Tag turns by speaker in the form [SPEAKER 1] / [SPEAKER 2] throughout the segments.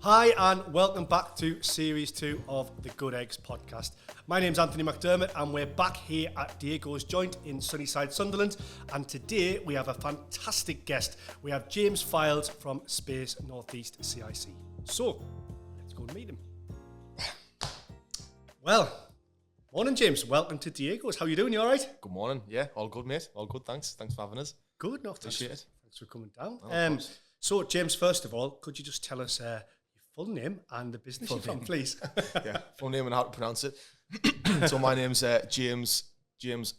[SPEAKER 1] Hi and welcome back to Series 2 of the Good Eggs podcast. My name's Anthony McDermott and we're back here at Diego's Joint in Sunnyside, Sunderland, and today we have a fantastic guest. We have James Fildes from Space Northeast CIC. So, let's go and meet him. Well, morning James, welcome to Diego's. How are you doing? You alright?
[SPEAKER 2] Good morning. Yeah, all good, mate. All good, thanks. Thanks for having us.
[SPEAKER 1] Good, no,
[SPEAKER 2] Appreciate it.
[SPEAKER 1] Thanks for coming down.
[SPEAKER 2] Oh,
[SPEAKER 1] So, James, first of all, could you just tell us your full name and the business you're from, please?
[SPEAKER 2] Yeah, full name and how to pronounce it. So my name's James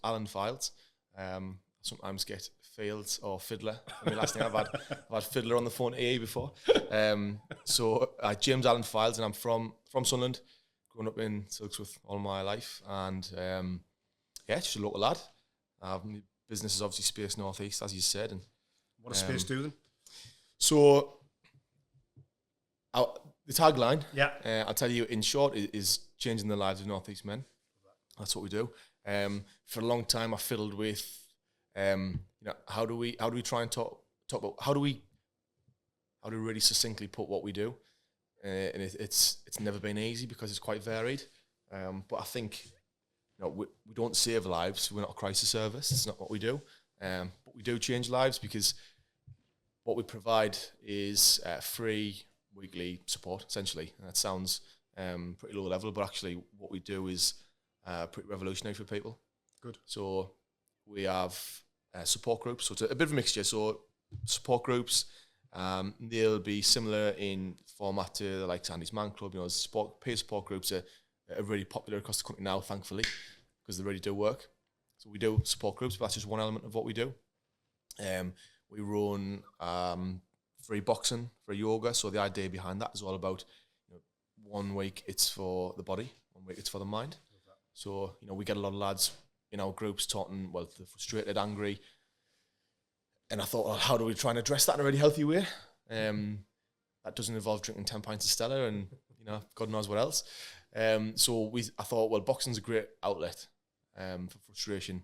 [SPEAKER 2] Alan Fildes. I sometimes get Fields or Fiddler. I mean, last thing I've had Fiddler on the phone AA before. So James Alan Fildes, and I'm from Sunderland, growing up in Silksworth all my life, and just a local lad. My business is obviously Space Northeast, as you said. And
[SPEAKER 1] what does Space do then?
[SPEAKER 2] So the tagline, I'll tell you in short, is changing the lives of Northeast men. That's what we do. For a long time, I fiddled with, how do we try and talk about how do we really succinctly put what we do, and it's never been easy because it's quite varied. But I think we don't save lives. We're not a crisis service. It's not what we do. But we do change lives because what we provide is free weekly support, essentially. And that sounds pretty low level, but actually what we do is pretty revolutionary for people.
[SPEAKER 1] Good.
[SPEAKER 2] So we have support groups. So it's a bit of a mixture. So support groups, they'll be similar in format to like Sandy's Man Club. Peer support groups are really popular across the country now, thankfully, because they really do work. So we do support groups, but that's just one element of what we do. We run free boxing, free yoga. So the idea behind that is all about, 1 week it's for the body, 1 week it's for the mind. So, we get a lot of lads in our groups talking, they're frustrated, angry. And I thought, how do we try and address that in a really healthy way? That doesn't involve drinking 10 pints of Stella and, God knows what else. So I thought, boxing's a great outlet for frustration.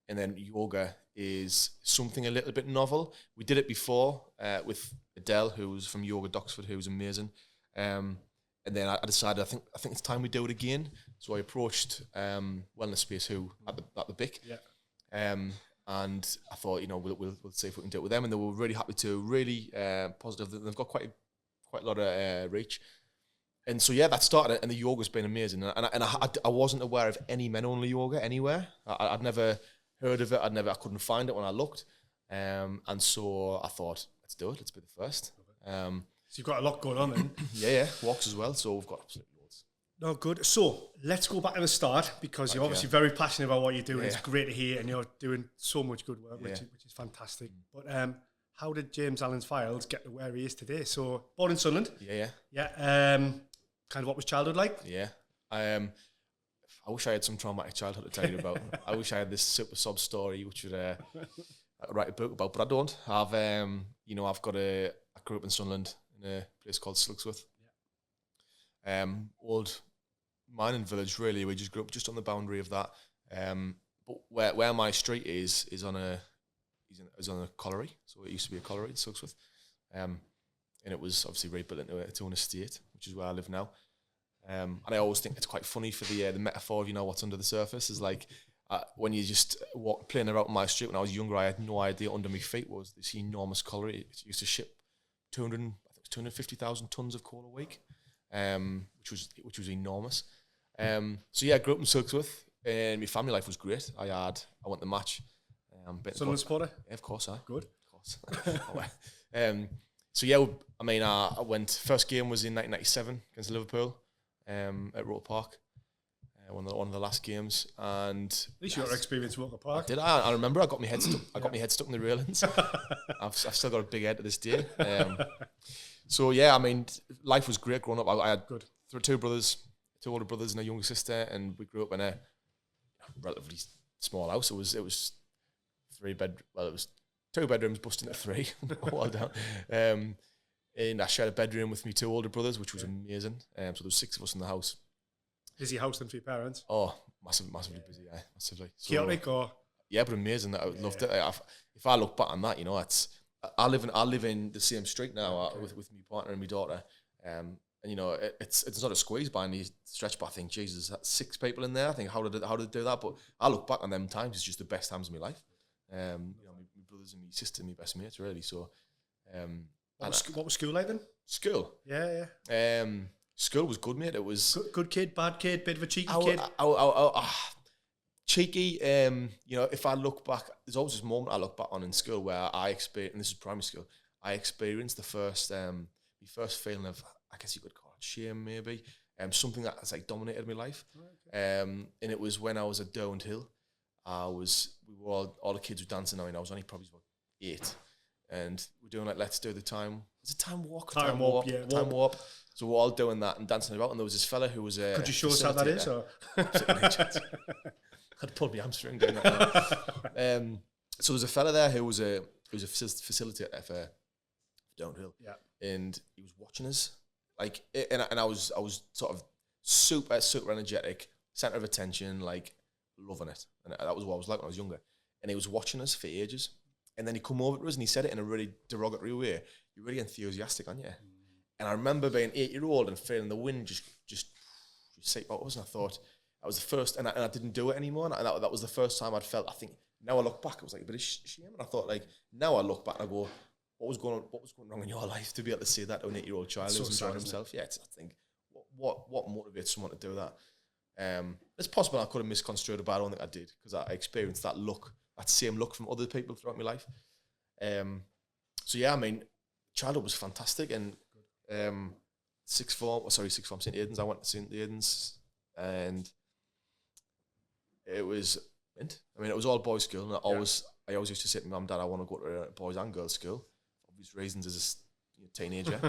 [SPEAKER 2] And then yoga is something a little bit novel. We did it before with Adele, who was from Yoga Doxford, who was amazing. And then I decided I think it's time we do it again. So I approached Wellness Space, who at the BIC. Yeah. And I thought, we'll see if we can do it with them. And they were really happy to, really positive. They've got quite a lot of reach. And so that started, and the yoga's been amazing. And I wasn't aware of any men-only yoga anywhere. I'd never heard of it. I couldn't find it when I looked. And so I thought, let's do it. Let's be the first.
[SPEAKER 1] So you've got a lot going on then.
[SPEAKER 2] Yeah. Walks as well. So we've got absolutely loads.
[SPEAKER 1] No, good. So let's go back to the start, because you're obviously very passionate about what you do. Yeah. It's great to hear, and you're doing so much good work, which is fantastic. But how did James Alan Fildes get to where he is today? So born in Sunderland. Yeah. Kind of what was childhood like?
[SPEAKER 2] Yeah. I wish I had some traumatic childhood to tell you about. I wish I had this super sob story, which would write a book about, but I don't. I grew up in Sunderland in a place called Silksworth. Yeah. Old mining village, really. We just grew up just on the boundary of that. But where my street is on a colliery. So it used to be a colliery in Silksworth. And it was obviously rebuilt into its own estate, which is where I live now. And I always think it's quite funny for the metaphor of what's under the surface is like when you just playing around my street when I was younger, I had no idea under my feet was this enormous colliery. It used to ship 250,000 tons of coal a week, which was enormous. I grew up in Silksworth, and my family life was great. I went to match.
[SPEAKER 1] Sunderland supporter?
[SPEAKER 2] Yeah, of course,
[SPEAKER 1] Good.
[SPEAKER 2] Of course. I went. First game was in 1997 against Liverpool. At Roker Park, one of the last games, and
[SPEAKER 1] at least you got experience at Roker Park.
[SPEAKER 2] I remember I got my head stuck. I got my head stuck in the railings. I've still got a big head to this day. Life was great growing up. I had two older brothers and a younger sister, and we grew up in a relatively small house. It was 3 bed. Well, it was 2 bedrooms busting at 3, all down. And I shared a bedroom with my 2 older brothers, which was amazing. So there was 6 of us in the house.
[SPEAKER 1] Busy house then for your parents?
[SPEAKER 2] Oh, massively busy, massively. So,
[SPEAKER 1] chaotic or?
[SPEAKER 2] Yeah, but amazing. I loved it. If I look back on that, I live in the same street now with my partner and my daughter. And you know, it's not a squeeze by any stretch, but I think Jesus, that's 6 people in there. I think how did they do that? But I look back on them times; it's just the best times of my life. You know, my brothers and my sister, and my best mates, really. So,
[SPEAKER 1] what was school like then?
[SPEAKER 2] School,
[SPEAKER 1] Yeah.
[SPEAKER 2] School was good, mate. It was
[SPEAKER 1] Good kid, bad kid, bit of a cheeky kid.
[SPEAKER 2] Cheeky. You know, if I look back, there's always this moment I look back on in school where I experienced, and this is primary school, I experienced the first, my first feeling of, I guess you could call it shame, maybe, something that has like dominated my life. And it was when I was at Downhill. All the kids were dancing now, and I was only probably about 8, and we're doing like Let's Do the Time. Was it Time Walk?
[SPEAKER 1] Time Warp, yeah.
[SPEAKER 2] Time Warp. So we're all doing that and dancing about, and there was this fella who was a.
[SPEAKER 1] Could you show us how that is? Or?
[SPEAKER 2] I'd pulled my hamstring doing that. So there's a fella there who was a facilitator for Downhill, and he was watching us, like, and I was sort of super energetic, center of attention, like loving it, and that was what I was like when I was younger. And he was watching us for ages, and then he come over to us and he said it in a really derogatory way. You're really enthusiastic, aren't you? And I remember being 8-year-old and feeling the wind just seep out of us, and I thought that was the first, and I didn't do it anymore. And that was the first time I'd felt. I think now I look back, it was like a bit of shame, and I thought, like, now I look back and I go, what was going wrong in your life to be able to say that to an 8-year-old child who's enjoying himself? Yeah, I think what motivates someone to do that? It's possible I could have misconstrued it, but I don't think I did, because I experienced that same look from other people throughout my life. So yeah, I mean, childhood was fantastic, and sixth form, St. Aidan's. I went to St. Aidan's, and it was mint. I mean, it was all boys' school, and I always used to say to my mum and dad, I want to go to a boys and girls' school, for obvious reasons as a teenager.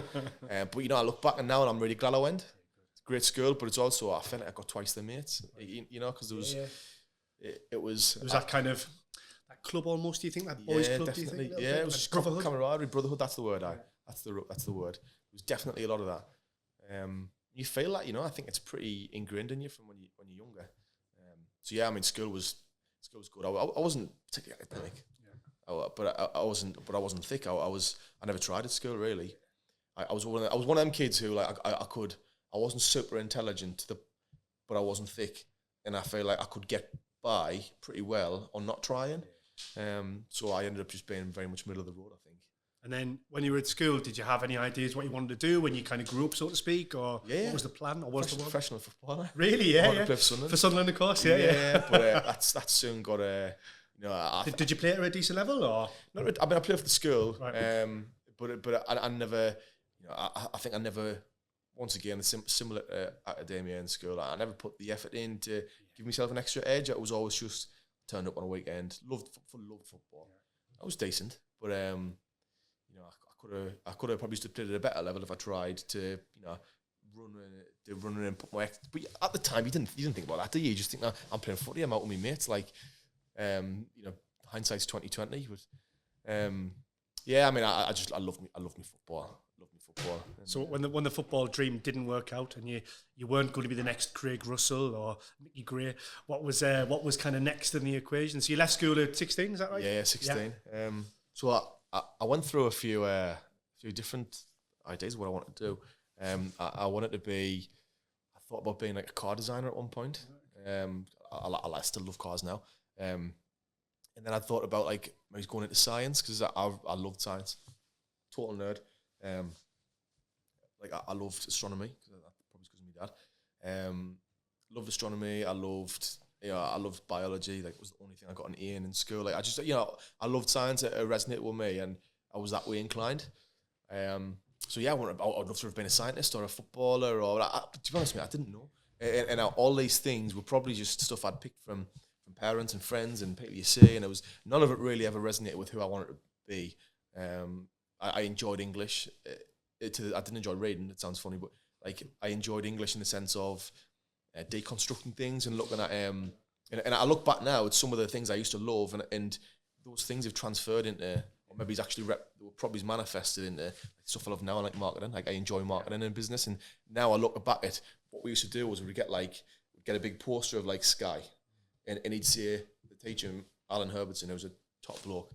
[SPEAKER 2] But you know, I look back and now, and I'm really glad I went. It's a great school, but it's also, I feel like I got twice the mates. You know, because there was it was
[SPEAKER 1] that kind of that club almost. Do you think that boys' club?
[SPEAKER 2] Definitely.
[SPEAKER 1] Do you think?
[SPEAKER 2] Yeah, it was like camaraderie, brotherhood. That's the word. That's the word. It was definitely a lot of that. You feel that, you know. I think it's pretty ingrained in you from when you're younger. So yeah, I mean, school was good. I wasn't particularly academic, but I wasn't thick. I never tried at school really. I was one of them kids who, like, I wasn't super intelligent, but I wasn't thick, and I feel like I could get by pretty well on not trying. So I ended up just being very much middle of the road, I think.
[SPEAKER 1] And then when you were at school, did you have any ideas what you wanted to do when you kind of grew up, so to speak, or what was the plan, or was the one?
[SPEAKER 2] Professional footballer.
[SPEAKER 1] Really? Yeah,
[SPEAKER 2] Play for Sunderland.
[SPEAKER 1] For Sunderland, of course. Yeah.
[SPEAKER 2] But that soon got a. You know,
[SPEAKER 1] did you play at a decent level, or?
[SPEAKER 2] I mean, I played for the school,
[SPEAKER 1] right.
[SPEAKER 2] But I never. You know, I think I never. Once again, similar academia in school, I never put the effort in to give myself an extra edge. I was always just turned up on a weekend. Loved football. I was decent, but you know, I could have probably played at a better level if I tried to, you know, run and put my. But at the time, you didn't think about that, do you? You just think, no, I'm playing footy, I'm out with my mates. Like, you know, hindsight's 2020. But yeah, I mean, I love me football.
[SPEAKER 1] So when the football dream didn't work out, and you weren't going to be the next Craig Russell or Mickey Gray, what was kind of next in the equation? So you left school at 16, is that right?
[SPEAKER 2] Yeah, 16. Yeah. So I went through a few different ideas of what I wanted to do. I wanted to be. I thought about being like a car designer at one point. I still love cars now. And then I thought about, like, maybe going into science, because I loved science. Total nerd. Like, I loved astronomy, probably because of my dad. Loved astronomy. I loved biology. Like, it was the only thing I got an A in school. Like, I just, you know, I loved science. It resonated with me, and I was that way inclined. So yeah, I'd love to have been a scientist or a footballer, or to be honest with me, I didn't know. And all these things were probably just stuff I'd picked from parents and friends and people you see, and none of it really ever resonated with who I wanted to be. I enjoyed English. I didn't enjoy reading. It sounds funny, but like, I enjoyed English in the sense of deconstructing things and looking at. And I look back now at some of the things I used to love, and those things have transferred into, or maybe it's actually probably manifested into stuff I love now. I like marketing. Like, I enjoy marketing and business. And now I look back at what we used to do was we'd get a big poster of, like, Sky, and he'd say, the teacher, Alan Herbertson, who was a top bloke,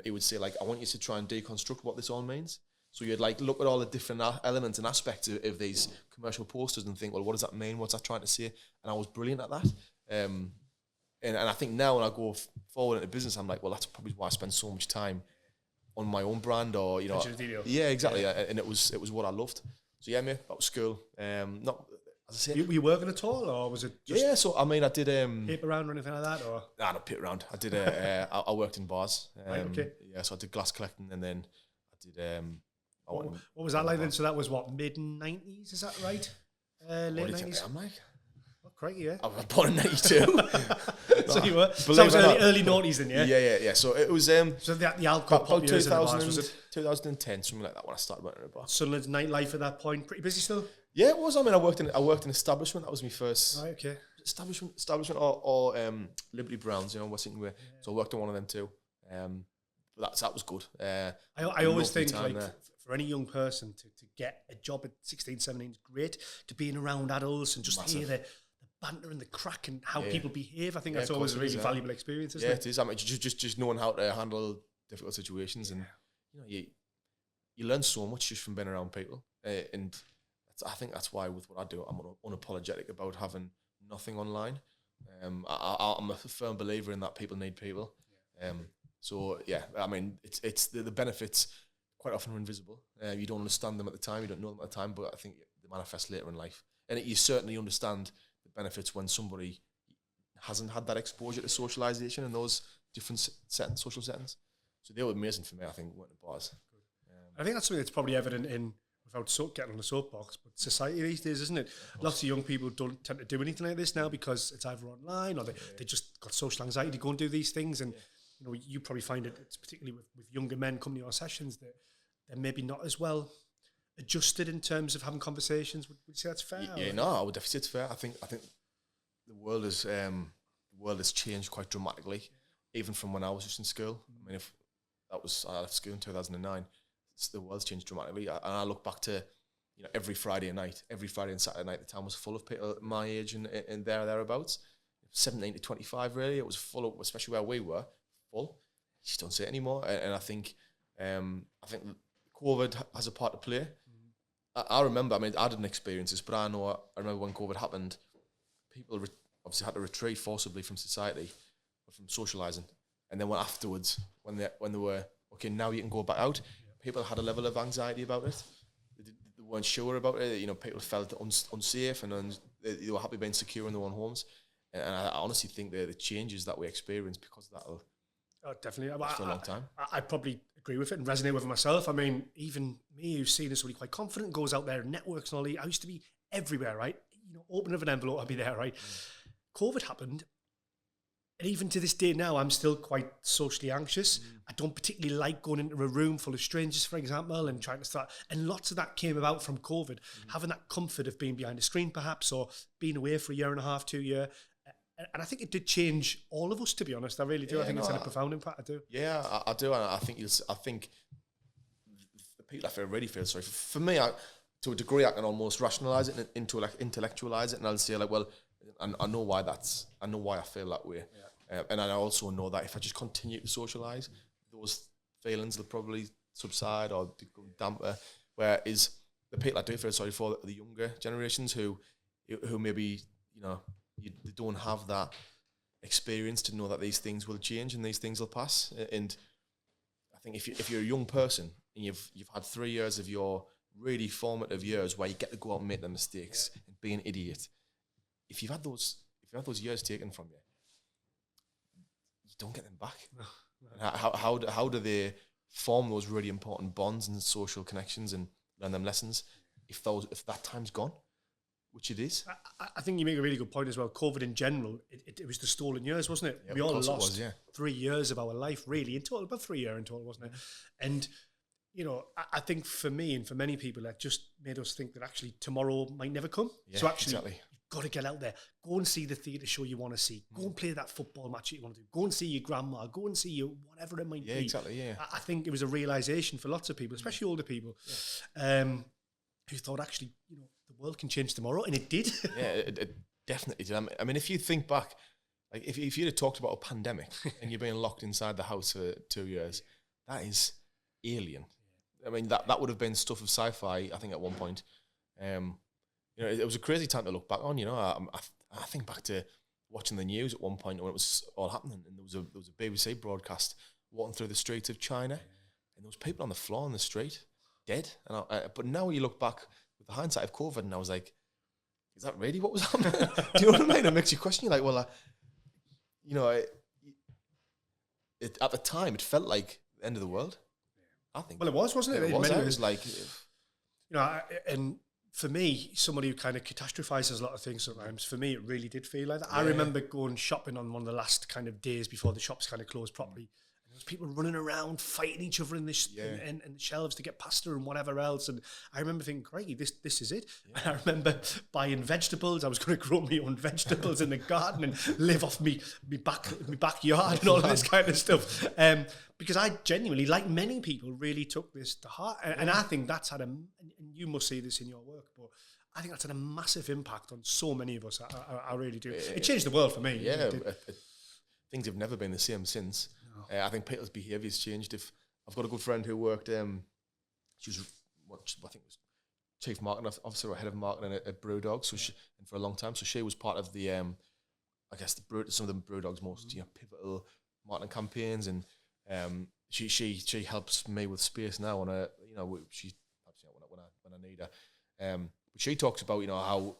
[SPEAKER 2] he would say, like, I want you to try and deconstruct what this all means. So you'd like look at all the different elements and aspects of these commercial posters and think, well, what does that mean? What's that trying to say? And I was brilliant at that. And I think now when I go forward into business, I'm like, well, that's probably why I spend so much time on my own brand, or yeah, exactly. Yeah. And it was what I loved. So yeah, mate, that was school. Not as I say.
[SPEAKER 1] Were you working at all, or was it just
[SPEAKER 2] So I mean, I did
[SPEAKER 1] paper around or anything like that, or
[SPEAKER 2] nah, not pit around. I did I worked in bars.
[SPEAKER 1] Right, okay.
[SPEAKER 2] Yeah, so I did glass collecting, and then I did
[SPEAKER 1] what was that like then? So that was what, mid-90s, is that right? Late 90s.
[SPEAKER 2] I'm like,
[SPEAKER 1] oh, crikey, yeah.
[SPEAKER 2] I was born in 92.
[SPEAKER 1] So you were. So that was early 90s then, yeah.
[SPEAKER 2] Yeah. So it was
[SPEAKER 1] so the alcohol pop years in the bars, was it
[SPEAKER 2] 2010, something like that, when I started working in a bar.
[SPEAKER 1] Sunderland's nightlife at that point, pretty busy still.
[SPEAKER 2] Yeah, it was. I mean, I worked in establishment. That was my first.
[SPEAKER 1] Right, okay.
[SPEAKER 2] Establishment or Liberty Browns, Washington Way. So I worked on one of them too. But that was good.
[SPEAKER 1] I always think like for any young person to get a job at 16, 17 is great. To being around adults and just hear the banter and the crack and how people behave. I think that's always a really valuable experience, isn't it?
[SPEAKER 2] It is. I mean, just knowing how to handle difficult situations, and you learn so much just from being around people. And I think that's why with what I do, I'm unapologetic about having nothing online. I'm a firm believer in that people need people. So yeah, I mean, it's the benefits quite often are invisible. You don't understand them at the time, you don't know them at the time, but I think they manifest later in life. And you certainly understand the benefits when somebody hasn't had that exposure to socialisation in those different social settings. So they were amazing for me, I think, working at bars.
[SPEAKER 1] I think that's something that's probably evident in, without getting on the soapbox, but society these days, isn't it? Lots of young people don't tend to do anything like this now because it's either online or they just got social anxiety to go and do these things. And you probably find it's particularly with younger men coming to your sessions that they're maybe not as well adjusted in terms of having conversations. Would you say that's fair?
[SPEAKER 2] Yeah, no, I would definitely say it's fair. I think the world has changed quite dramatically, even from when I was just in school. I mean, I left school in 2009, the world's changed dramatically. And I look back to every Friday and Saturday night, the town was full of people my age and thereabouts. 17 to 25, really, it was full of, especially where we were, full. You just don't see it anymore. And I think COVID has a part to play. I remember, I mean, I didn't experience this, but I remember when COVID happened, people obviously had to retreat forcibly from society, from socialising. And then afterwards, when they were, okay, now you can go back out, people had a level of anxiety about it. They weren't sure about it. People felt unsafe and they were happy being secure in their own homes. And I honestly think the changes that we experience because of that
[SPEAKER 1] definitely.
[SPEAKER 2] For a long time.
[SPEAKER 1] I probably agree with it and resonate with it myself. I mean, even me, who's seen as somebody quite confident, goes out there and networks and all that. I used to be everywhere, right? Open of an envelope, I'd be there, right? COVID happened. And even to this day now, I'm still quite socially anxious. I don't particularly like going into a room full of strangers, for example, and trying to start. And lots of that came about from COVID, having that comfort of being behind a screen, perhaps, or being away for a year and a half, 2 years. And I think it did change all of us, to be honest. I really do. I think it's had a profound impact. I do.
[SPEAKER 2] Yeah, I do. And I think the people I really feel sorry for me. To a degree, I can almost rationalise it and intellectualise it, and I'll say like, well, I know why I feel that way. Yeah. And I also know that if I just continue to socialise, those feelings will probably subside or become damper. Whereas the people I do feel sorry for are the younger generations who maybe they don't have that experience to know that these things will change and these things will pass. And I think if you're a young person and you've had 3 years of your really formative years where you get to go out and make the mistakes and be an idiot, if you've had those years taken from you, you don't get them back. No. How do they form those really important bonds and social connections and learn them lessons if that time's gone? Which it is.
[SPEAKER 1] I think you make a really good point as well. COVID in general, it was the stolen years, wasn't it? We all lost 3 years of our life, really, in total, about 3 years in total, wasn't it? And, I think for me and for many people, that just made us think that actually tomorrow might never come.
[SPEAKER 2] Yeah,
[SPEAKER 1] so actually,
[SPEAKER 2] exactly.
[SPEAKER 1] You've got to get out there. Go and see the theatre show you want to see. Go and play that football match that you want to do. Go and see your grandma. Go and see your whatever it might be.
[SPEAKER 2] Yeah, exactly, yeah.
[SPEAKER 1] I think it was a realisation for lots of people, especially older people, who thought actually, the world can change tomorrow, and it did.
[SPEAKER 2] Yeah, it definitely did. I mean, if you think back, like if you'd have talked about a pandemic and you're being locked inside the house for 2 years, that is alien. I mean, that would have been stuff of sci-fi, I think, at one point. It was a crazy time to look back on. I think back to watching the news at one point when it was all happening, and there was a BBC broadcast walking through the streets of China, and there was people on the floor on the street, dead. But now you look back with the hindsight of COVID, and I was like, is that really what was happening? Do you know what I mean? It makes you question. You're like, well, at the time, it felt like the end of the world. I think.
[SPEAKER 1] Well, it was, wasn't it?
[SPEAKER 2] It was like,
[SPEAKER 1] and for me, somebody who kind of catastrophizes a lot of things sometimes, for me, it really did feel like that. I remember going shopping on one of the last kind of days before the shops kind of closed properly. And there was people running around, fighting each other in the shelves to get pasta and whatever else. And I remember thinking, crikey, this is it. Yeah. And I remember buying vegetables. I was going to grow my own vegetables in the garden and live off me backyard and all of this kind of stuff. Because I genuinely, like many people, really took this to heart. And I think that's had and you must see this in your work, but I think that's had a massive impact on so many of us. I really do. It changed the world for me.
[SPEAKER 2] Yeah, things have never been the same since. No. I think people's behaviour's changed. If I've got a good friend who worked, she was, I think it was chief marketing officer or head of marketing at Brewdog, and for a long time. So she was part of the, I guess, some of the Brewdog's most pivotal marketing campaigns, and she helps me with space now. On she helps me when I need her. But she talks about how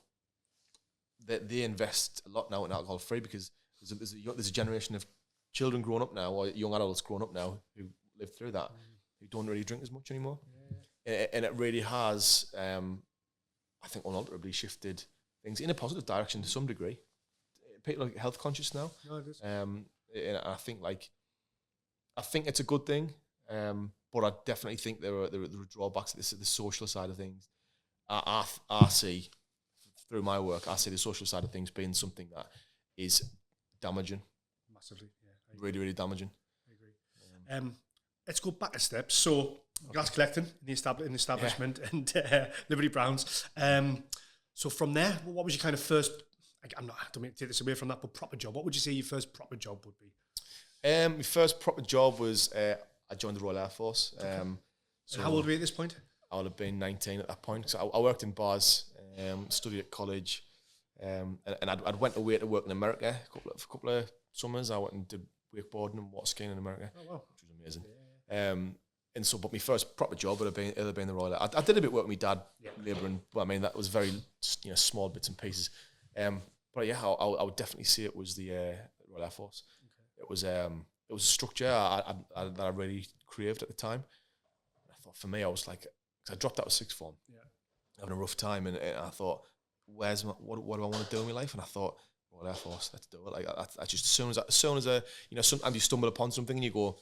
[SPEAKER 2] they invest a lot now in alcohol free, because there's a generation of children growing up now, or young adults growing up now, who live through that, who don't really drink as much anymore. And it really has, I think, unalterably shifted things in a positive direction to some degree. People are health conscious now. No, it is. And I think it's a good thing, but I definitely think there are drawbacks to this, the social side of things. I see, through my work, I see the social side of things being something that is damaging. Massively, yeah. Really, really damaging.
[SPEAKER 1] I agree. Let's go back a step. So, glass collecting in the establishment and Liberty Browns. So from there, what was your kind of first, I don't mean to take this away from that, but proper job? What would you say your first proper job would be?
[SPEAKER 2] My first proper job was, I joined the Royal Air Force.
[SPEAKER 1] Okay. So how old were you at this point?
[SPEAKER 2] I would have been 19 at that point. So I worked in bars, studied at college, and I'd went away to work in America a couple of summers. I went and did wakeboarding and water skiing in America, which was amazing. Yeah. And so, but my first proper job would have been the Royal Air. I did a bit of work with my dad, labouring. But I mean, that was very small bits and pieces. But yeah, I would definitely say it was the Royal Air Force. Okay. It was a structure that I really craved at the time. I thought, for me, I was like, cause I dropped out of sixth form, having a rough time, and I thought, what do I want to do in my life? And I thought, Royal Air Force, let's do it. Like I just as soon as sometimes you stumble upon something and you go,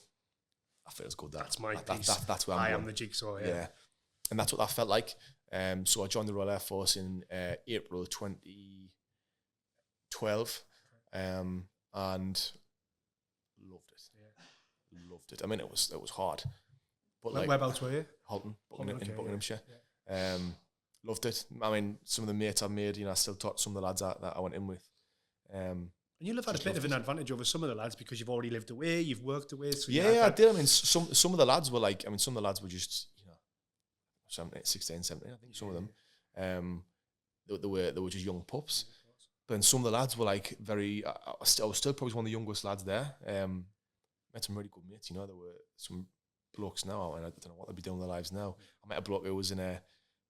[SPEAKER 2] that feels good.
[SPEAKER 1] That's my piece.
[SPEAKER 2] That's where
[SPEAKER 1] I am the jigsaw. Yeah,
[SPEAKER 2] and that's what that felt like. So I joined the Royal Air Force in April 2012, and loved it. Yeah. Loved it. I mean, it was hard. But
[SPEAKER 1] whereabouts were you?
[SPEAKER 2] Halton, Buckinghamshire. Yeah. Loved it. I mean, some of the mates I made, I still taught some of the lads that I went in with.
[SPEAKER 1] And you'll have had a bit of an advantage over some of the lads because you've already lived away, you've worked away. So
[SPEAKER 2] I did. I mean, some of the lads were some of the lads were just, 16, 17, I think, some of them. They were just young pups. But then some of the lads were like very, I was still probably one of the youngest lads there. Met some really good mates, there were some blokes now, and I don't know what they'd be doing with their lives now. I met a bloke who was in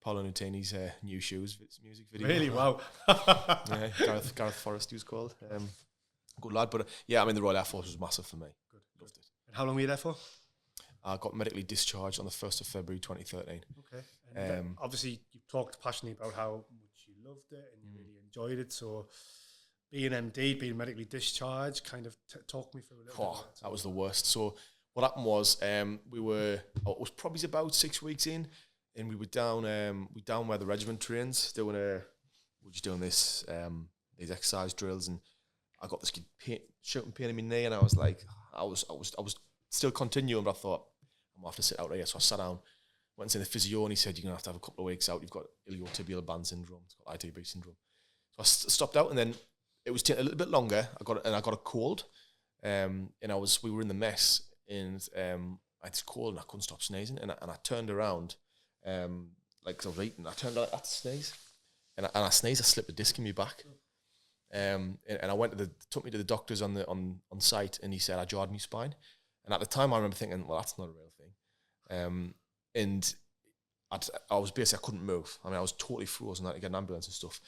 [SPEAKER 2] Paolo Nutini's New Shoes music video.
[SPEAKER 1] Really? Wow.
[SPEAKER 2] Yeah, Gareth Forrest he was called. Good lad. But I mean, the Royal Air Force was massive for me.
[SPEAKER 1] Good. Loved it. And how long were you there for?
[SPEAKER 2] I got medically discharged on the 1st of February 2013.
[SPEAKER 1] Okay. And obviously, you talked passionately about how much you loved it and you really enjoyed it. So being MD, being medically discharged, kind of talk me through a little bit.
[SPEAKER 2] That was the worst. So what happened was it was probably about 6 weeks in, and we were down where the regiment trains, we're just doing these exercise drills, and I got this shooting pain in my knee, and I was like, I was still continuing, but I thought I'm gonna have to sit out here. So I sat down, went to the physio, and he said, you're gonna have to have a couple of weeks out. You've got iliotibial band syndrome. It's called ITB syndrome. So I stopped out, and then it was taking a little bit longer. I got a cold, and we were in the mess, and I it's cold and I couldn't stop sneezing. And I turned around, like 'cause I was eating, I turned around to sneeze. And I sneezed, I slipped a disc in my back. And I took me to the doctors on site, and he said I jarred my spine. And at the time I remember thinking, well, that's not a real thing. And I was basically, I couldn't move. I mean, I was totally frozen. I had to get an ambulance and stuff.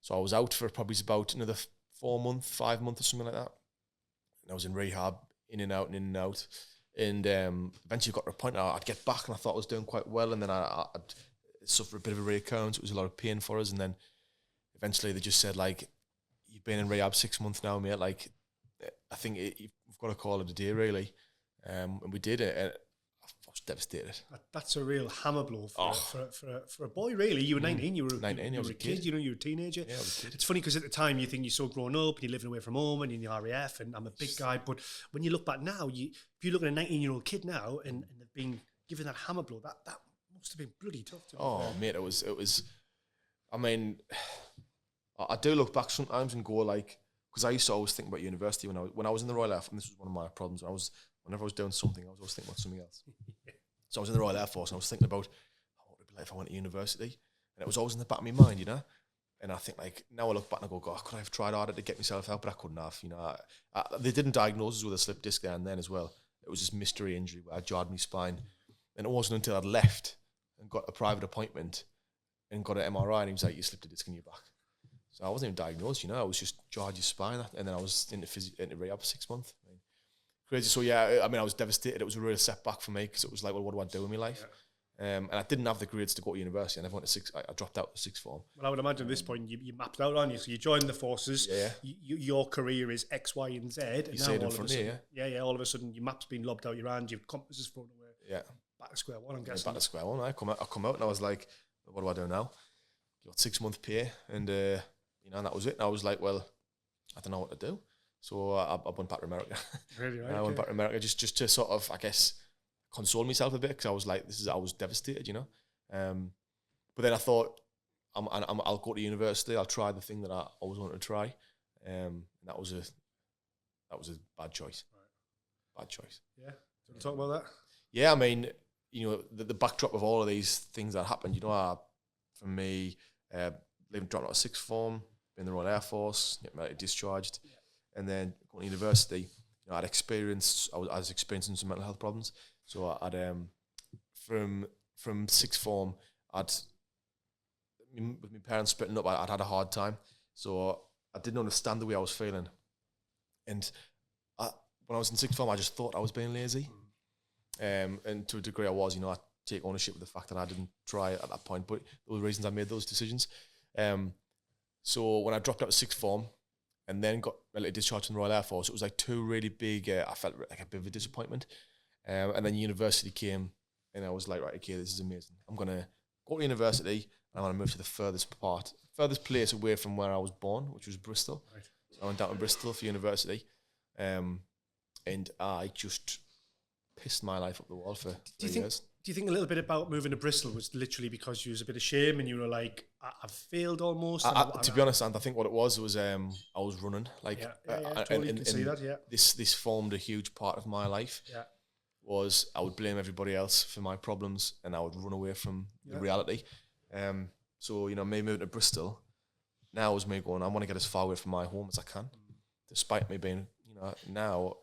[SPEAKER 2] So I was out for probably about another 5 months or something like that. And I was in rehab, in and out. And eventually got to a point I'd get back, and I thought I was doing quite well. And then I'd suffer a bit of a reoccurrence. It was a lot of pain for us. And then eventually they just said, like, you've been in rehab 6 months now, mate. Like, I think we've got to call it a day, really. And we did it. And I was devastated.
[SPEAKER 1] That's a real hammer blow for a boy, really. You were 19. You were
[SPEAKER 2] 19.
[SPEAKER 1] You were a kid. You were a teenager.
[SPEAKER 2] Yeah, I was a kid.
[SPEAKER 1] It's funny because at the time you think you're so grown up and you're living away from home and you're in the RAF and I'm a big guy. But when you look back now, if you look at a 19-year-old kid now and they've been given that hammer blow, that must have been bloody tough.
[SPEAKER 2] Mate, it was. I mean, I do look back sometimes and go like, because I used to always think about university when I was in the Royal Air Force, and this was one of my problems. Whenever I was doing something, I was always thinking about something else. So I was in the Royal Air Force and I was thinking about what would it be like if I went to university, and it was always in the back of my mind, you know. And I think, like, now I look back and I go, God, could I have tried harder to get myself out? But I couldn't have, you know. They didn't diagnose us with a slip disc there and then as well. It was this mystery injury where I jarred my spine, and it wasn't until I'd left and got a private appointment and got an MRI, and he was like, you slipped a disc in your back. So I wasn't even diagnosed, you know. I was just jarred your spine, and then I was into rehab for 6 months. I mean, crazy. So yeah, I mean, I was devastated. It was a real setback for me because it was like, well, what do I do in my life? Yeah. And I didn't have the grades to go to university. I never went to I dropped out of sixth form.
[SPEAKER 1] Well, I would imagine at this point you mapped out, aren't you? So you joined the forces.
[SPEAKER 2] Yeah.
[SPEAKER 1] Your career is X, Y, and Z. And
[SPEAKER 2] you see it in front of you,
[SPEAKER 1] yeah. All of a sudden, your map's been lobbed out your hand. Your compass is thrown away.
[SPEAKER 2] Yeah.
[SPEAKER 1] Back to square one. I'm guessing.
[SPEAKER 2] Back to square one. I come out, and I was like, what do I do now? Got 6 month pay, and you know, and that was it. And I was like, well, I don't know what to do. So I went back to America.
[SPEAKER 1] Really, right?
[SPEAKER 2] I went back to America just to sort of, I guess, console myself a bit, because I was like, I was devastated, you know. But then I thought, I'll go to university. I'll try the thing that I always wanted to try. And that was a bad choice. Right. Bad choice.
[SPEAKER 1] Yeah. Do you want to talk about that?
[SPEAKER 2] Yeah, I mean, you know, the backdrop of all of these things that happened, you know, for me, dropping out of sixth form, being in the Royal Air Force, getting married, discharged, and then going to university. You know, I was experiencing some mental health problems. So I'd from sixth form, with my parents splitting up, I'd had a hard time. So I didn't understand the way I was feeling. And when I was in sixth form, I just thought I was being lazy. And to a degree I was, you know, I take ownership of the fact that I didn't try at that point, but those reasons I made those decisions. So when I dropped out of sixth form and then got relatively discharged from the Royal Air Force, it was like two really big, I felt like a bit of a disappointment. And then university came, and I was like, right, okay, this is amazing. I'm going to go to university, and I'm going to move to the furthest place away from where I was born, which was Bristol. Right. So I went down to Bristol for university, and I just pissed my life up the wall for 3 years.
[SPEAKER 1] Do you think a little bit about moving to Bristol was literally because you was a bit ashamed and you were like, I've failed almost?
[SPEAKER 2] To be honest, and I think what it was I was running. Like,
[SPEAKER 1] totally can see that, yeah.
[SPEAKER 2] This formed a huge part of my life.
[SPEAKER 1] Yeah.
[SPEAKER 2] Was I would blame everybody else for my problems, and I would run away from the reality. So, you know, me moving to Bristol now was me going, I want to get as far away from my home as I can, despite me being, you know, now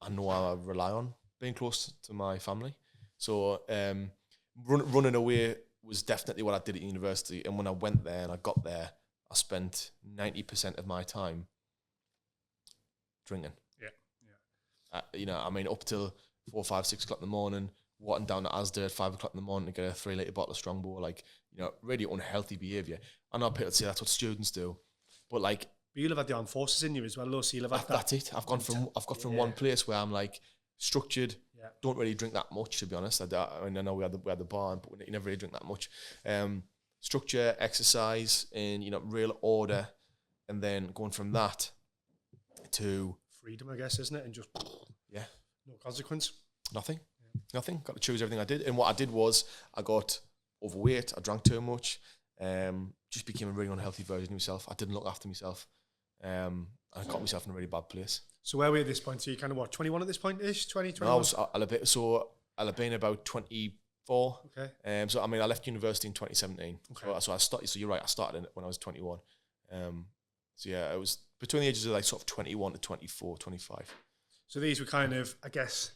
[SPEAKER 2] I know I rely on being close to my family. So running away was definitely what I did at university. And when I went there and I got there, I spent 90% of my time drinking. Yeah. You know, I mean, up till 4, 5, 6 o'clock in the morning, walking down to Asda at 5 o'clock in the morning to get a 3-litre bottle of Strongbow, like, you know, really unhealthy behaviour. I know people say that's what students do, but like,
[SPEAKER 1] but you'll have had the armed forces in you as well, though. So you'll have had
[SPEAKER 2] that's it. I've gone from one place where I'm like structured, don't really drink that much, to be honest. I know we had the bar, but you never really drink that much. Structure, exercise, and, you know, real order, and then going from that to
[SPEAKER 1] freedom, I guess, isn't it? And just no consequence.
[SPEAKER 2] Nothing. Got to choose everything I did. And what I did was I got overweight. I drank too much. Just became a really unhealthy version of myself. I didn't look after myself. I got myself in a really bad place.
[SPEAKER 1] So where were you at this point? So you kind of, what, 21 at this point-ish? 20, 21?
[SPEAKER 2] No, I'll have been about 24.
[SPEAKER 1] Okay.
[SPEAKER 2] So, I mean, I left university in 2017.
[SPEAKER 1] Okay.
[SPEAKER 2] So I started, so you're right, I started when I was 21. So yeah, it was between the ages of like sort of 21 to 24, 25.
[SPEAKER 1] So these were kind of, I guess,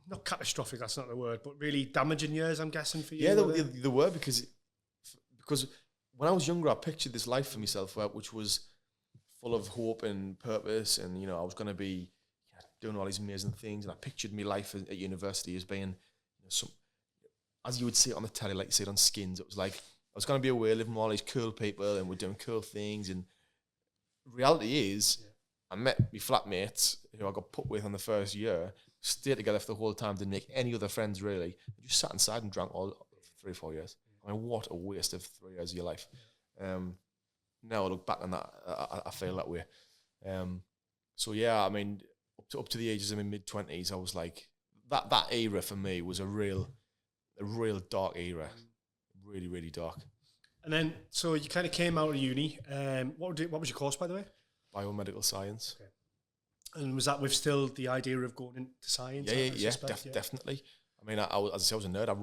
[SPEAKER 1] not catastrophic, that's not the word, but really damaging years, I'm guessing, for you.
[SPEAKER 2] Yeah, they were because when I was younger, I pictured this life for myself which was full of hope and purpose, and you know, I was going to be doing all these amazing things, and I pictured my life at university as being, as you would see it on the telly, like you see it on Skins. It was like I was going to be away living with all these cool people, and we're doing cool things. And reality is, I met my flatmates who I got put with on the first year, stayed together for the whole time, didn't make any other friends really. I just sat inside and drank all for 3 or 4 years. I mean, what a waste of 3 years of your life. Now I look back on that, I feel that way. So yeah, I mean, up to the ages of my mid-20s, I was like, that era for me was a real dark era. Really, really dark.
[SPEAKER 1] And then, so you kind of came out of uni. What was your course, by the way?
[SPEAKER 2] Biomedical science.
[SPEAKER 1] Okay. And was that with still the idea of going into science?
[SPEAKER 2] Yeah, definitely. I mean, I was a nerd. I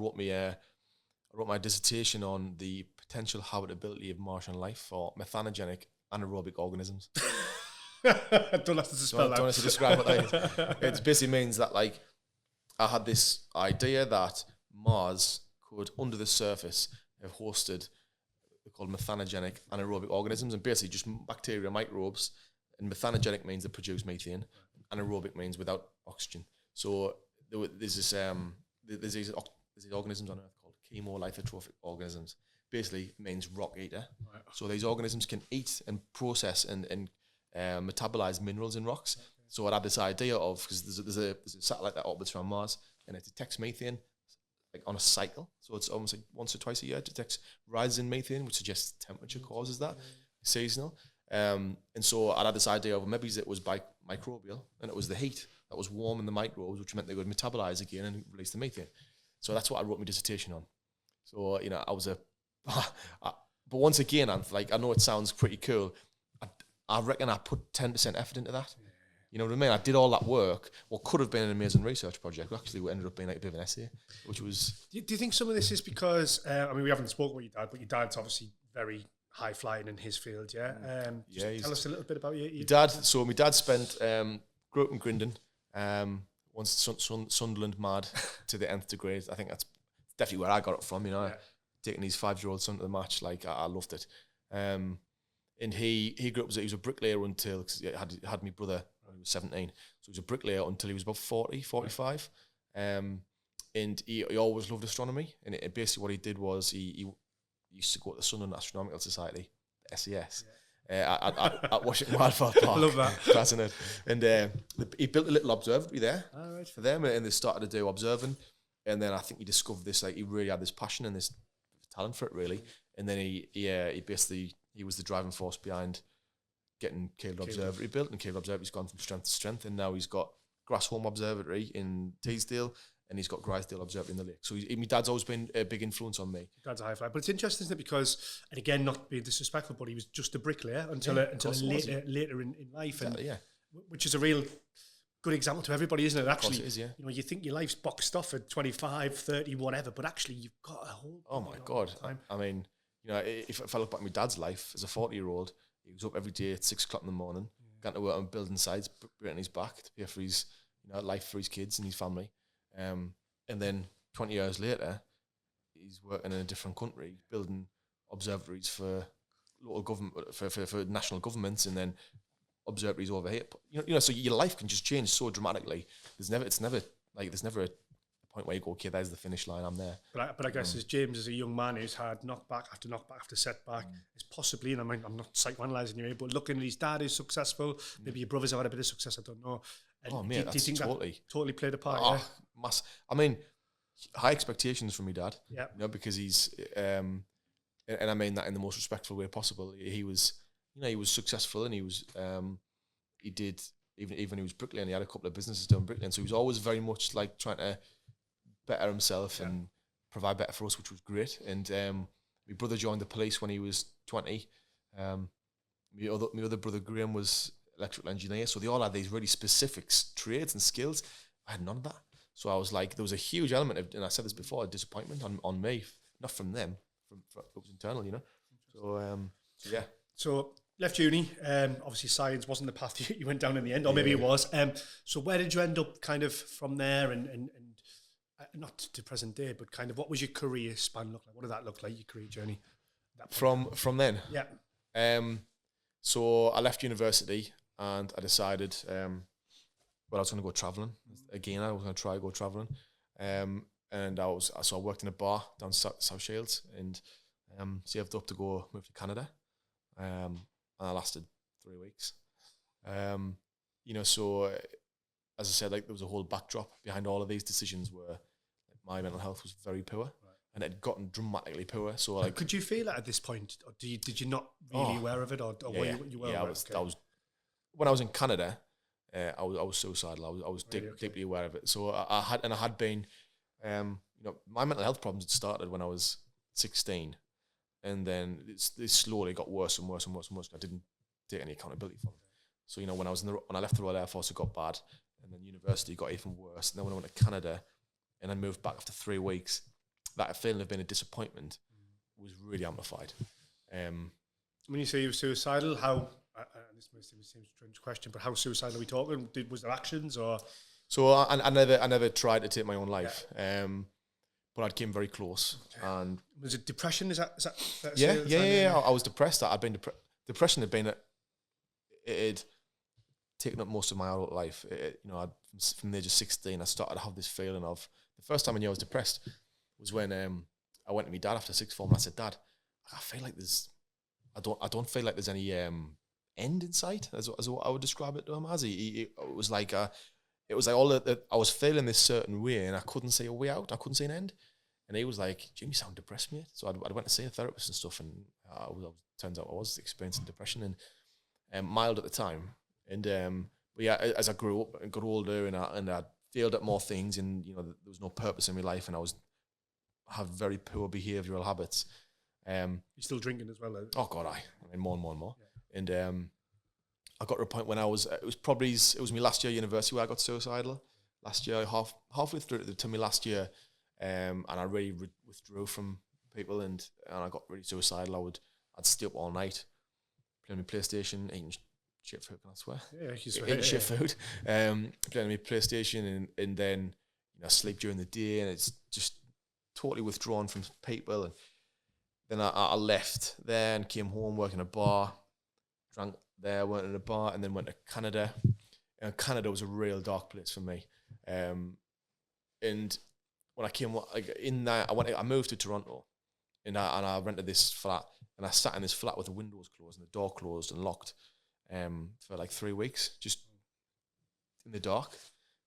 [SPEAKER 2] wrote my dissertation on the potential habitability of Martian life for methanogenic anaerobic organisms.
[SPEAKER 1] Don't have to spell that.
[SPEAKER 2] Don't have to describe what that is. It basically means that, like, I had this idea that Mars could, under the surface, have hosted, they're called methanogenic anaerobic organisms, and basically just bacteria, microbes. And methanogenic means they produce methane. Anaerobic means without oxygen. So there's these organisms on Earth called chemolithotrophic organisms. Basically means rock eater. Right. So these organisms can eat and process and metabolize minerals in rocks. Okay. So I had this idea of, because there's a satellite that orbits around Mars, and it detects methane like on a cycle. So it's almost like once or twice a year it detects rises in methane, which suggests temperature causes that, seasonal. And so I had this idea of maybe it was microbial, and it was the heat that was warming the microbes, which meant they would metabolize again and release the methane. So that's what I wrote my dissertation on. So, you know, but once again, I know it sounds pretty cool. I reckon I put 10% effort into that. Yeah. You know what I mean? I did all that work. What could have been an amazing research project actually ended up being like a bit of an essay, which was...
[SPEAKER 1] Do you think some of this is because, I mean, we haven't spoken about your dad, but your dad's obviously very high flying in his field, yeah? Tell us a little bit about your
[SPEAKER 2] dad. So my dad grew up in Grindon, once Sunderland mad to the nth degree. I think that's definitely where I got it from, you know. Yeah. Taking his 5-year-old son to the match, like I loved it. And he grew up he was a bricklayer until, cause he had my brother when he was 17. So he was a bricklayer until he was about 40, 45. And he always loved astronomy. And basically what he did was he used to go to the Sunderland Astronomical Society, the SES, at Washington Wildfire Park.
[SPEAKER 1] I love that.
[SPEAKER 2] Fascinating. And he built a little observatory there for them, and they started to do observing. And then I think he discovered this, like he really had this passion and this talent for it, really. And then he was the driving force behind getting Caleb Observatory built, and Caleb Observatory's gone from strength to strength, and now he's got Grassholm Observatory in Teesdale, and he's got Grisdale Observatory in the lake. So my dad's always been a big influence on me. Dad's
[SPEAKER 1] a high flyer. But it's interesting, isn't it? Because, and again, not being disrespectful, but he was just a bricklayer until later in life. Exactly, and which is a real good example to everybody, isn't it? Actually,
[SPEAKER 2] it is, yeah.
[SPEAKER 1] You know, you think your life's boxed off at 25, 30, whatever, but actually you've got a whole...
[SPEAKER 2] Oh my God. I mean, you know, if I look back at my dad's life as a 40-year-old, he was up every day at 6 o'clock in the morning, going to work on building sites, breaking his back to pay for his, you know, life for his kids and his family. And then 20 years later, he's working in a different country, building observatories for local government, for national governments, and then observatories over here. You know, so your life can just change so dramatically. There's never a point where you go, okay, there's the finish line, I'm there.
[SPEAKER 1] But I guess as James, as a young man who's had knockback after setback, is possibly, and I mean, I'm not psychoanalyzing you, but looking at his dad is successful, maybe your brothers have had a bit of success, I don't know. And
[SPEAKER 2] do you
[SPEAKER 1] think totally played a part?
[SPEAKER 2] I mean, high expectations from my dad.
[SPEAKER 1] Yeah.
[SPEAKER 2] You know, because he's, and I mean that in the most respectful way possible. He was, you know, he was successful, and he was, he did, even when he was bricklaying, he had a couple of businesses doing bricklaying, so he was always very much like trying to better himself and provide better for us, which was great. And my brother joined the police when he was 20. my other brother Graham was electrical engineer, so they all had these really specific trades and skills. I had none of that. So I was like, there was a huge element of, and I said this before, disappointment on me, not from them, from it was internal, you know. So yeah.
[SPEAKER 1] So left uni. Obviously, science wasn't the path you went down in the end, or maybe it was. So where did you end up, kind of from there, and not to present day, but kind of what was your career span look like? What did that look like? Your career journey?
[SPEAKER 2] From then.
[SPEAKER 1] Yeah.
[SPEAKER 2] So I left university and I decided, I was going to go traveling again. I was going to try to go traveling, and I worked in a bar down South Shields and saved up to move to Canada, and I lasted 3 weeks. So as I said, like there was a whole backdrop behind all of these decisions where like, my mental health was very poor. And it had gotten dramatically poor. So, like,
[SPEAKER 1] could you feel it at this point, or did you not really aware of it, or were you were?
[SPEAKER 2] Yeah,
[SPEAKER 1] aware?
[SPEAKER 2] I was. When I was in Canada, I was suicidal. I was deeply aware of it. So I had been, my mental health problems had started when I was 16, and then it slowly got worse and worse and worse and worse. I didn't take any accountability for it. So when I left the Royal Air Force, it got bad, and then university got even worse. And then when I went to Canada, and I moved back after 3 weeks. That feeling of being a disappointment was really amplified.
[SPEAKER 1] When you say you were suicidal, how? This may seem a strange question, but how suicidal are we talking? Was there actions or?
[SPEAKER 2] So I never tried to take my own life, but I came very close. Okay. And
[SPEAKER 1] was it depression? Is that
[SPEAKER 2] yeah. I was depressed. I'd been depression had been it had taken up most of my adult life. From the age of 16, I started to have this feeling of the first time I knew I was depressed. Was when I went to my dad after sixth form and I said, Dad, I feel like I don't feel like there's any end in sight, as what I would describe it to him as. It was like all that I was feeling this certain way and I couldn't see a way out. I couldn't see an end. And he was like, Jim, you sound depressed, mate. So I went to see a therapist and stuff, and turns out I was experiencing depression and mild at the time. And but yeah, as I grew up and got older and I failed at more things, and there was no purpose in my life, and I have very poor behavioural habits.
[SPEAKER 1] You're still drinking as well, though?
[SPEAKER 2] Oh God, I mean more and more and more. Yeah. And I got to a point when it was my last year at university where I got suicidal. Last year, halfway through to my last year, and I really withdrew from people, and I got really suicidal. I'd stay up all night, playing my PlayStation, eating shit food. Can I swear?
[SPEAKER 1] Yeah, you swear.
[SPEAKER 2] Eating shit food, playing my PlayStation, and then sleep during the day, and it's just totally withdrawn from people. And then I left there and came home, working in a bar, drank there, went in a bar, and then went to Canada. And Canada was a real dark place for me. And when I came in there, I moved to Toronto, and I rented this flat, and I sat in this flat with the windows closed and the door closed and locked, for like 3 weeks, just in the dark,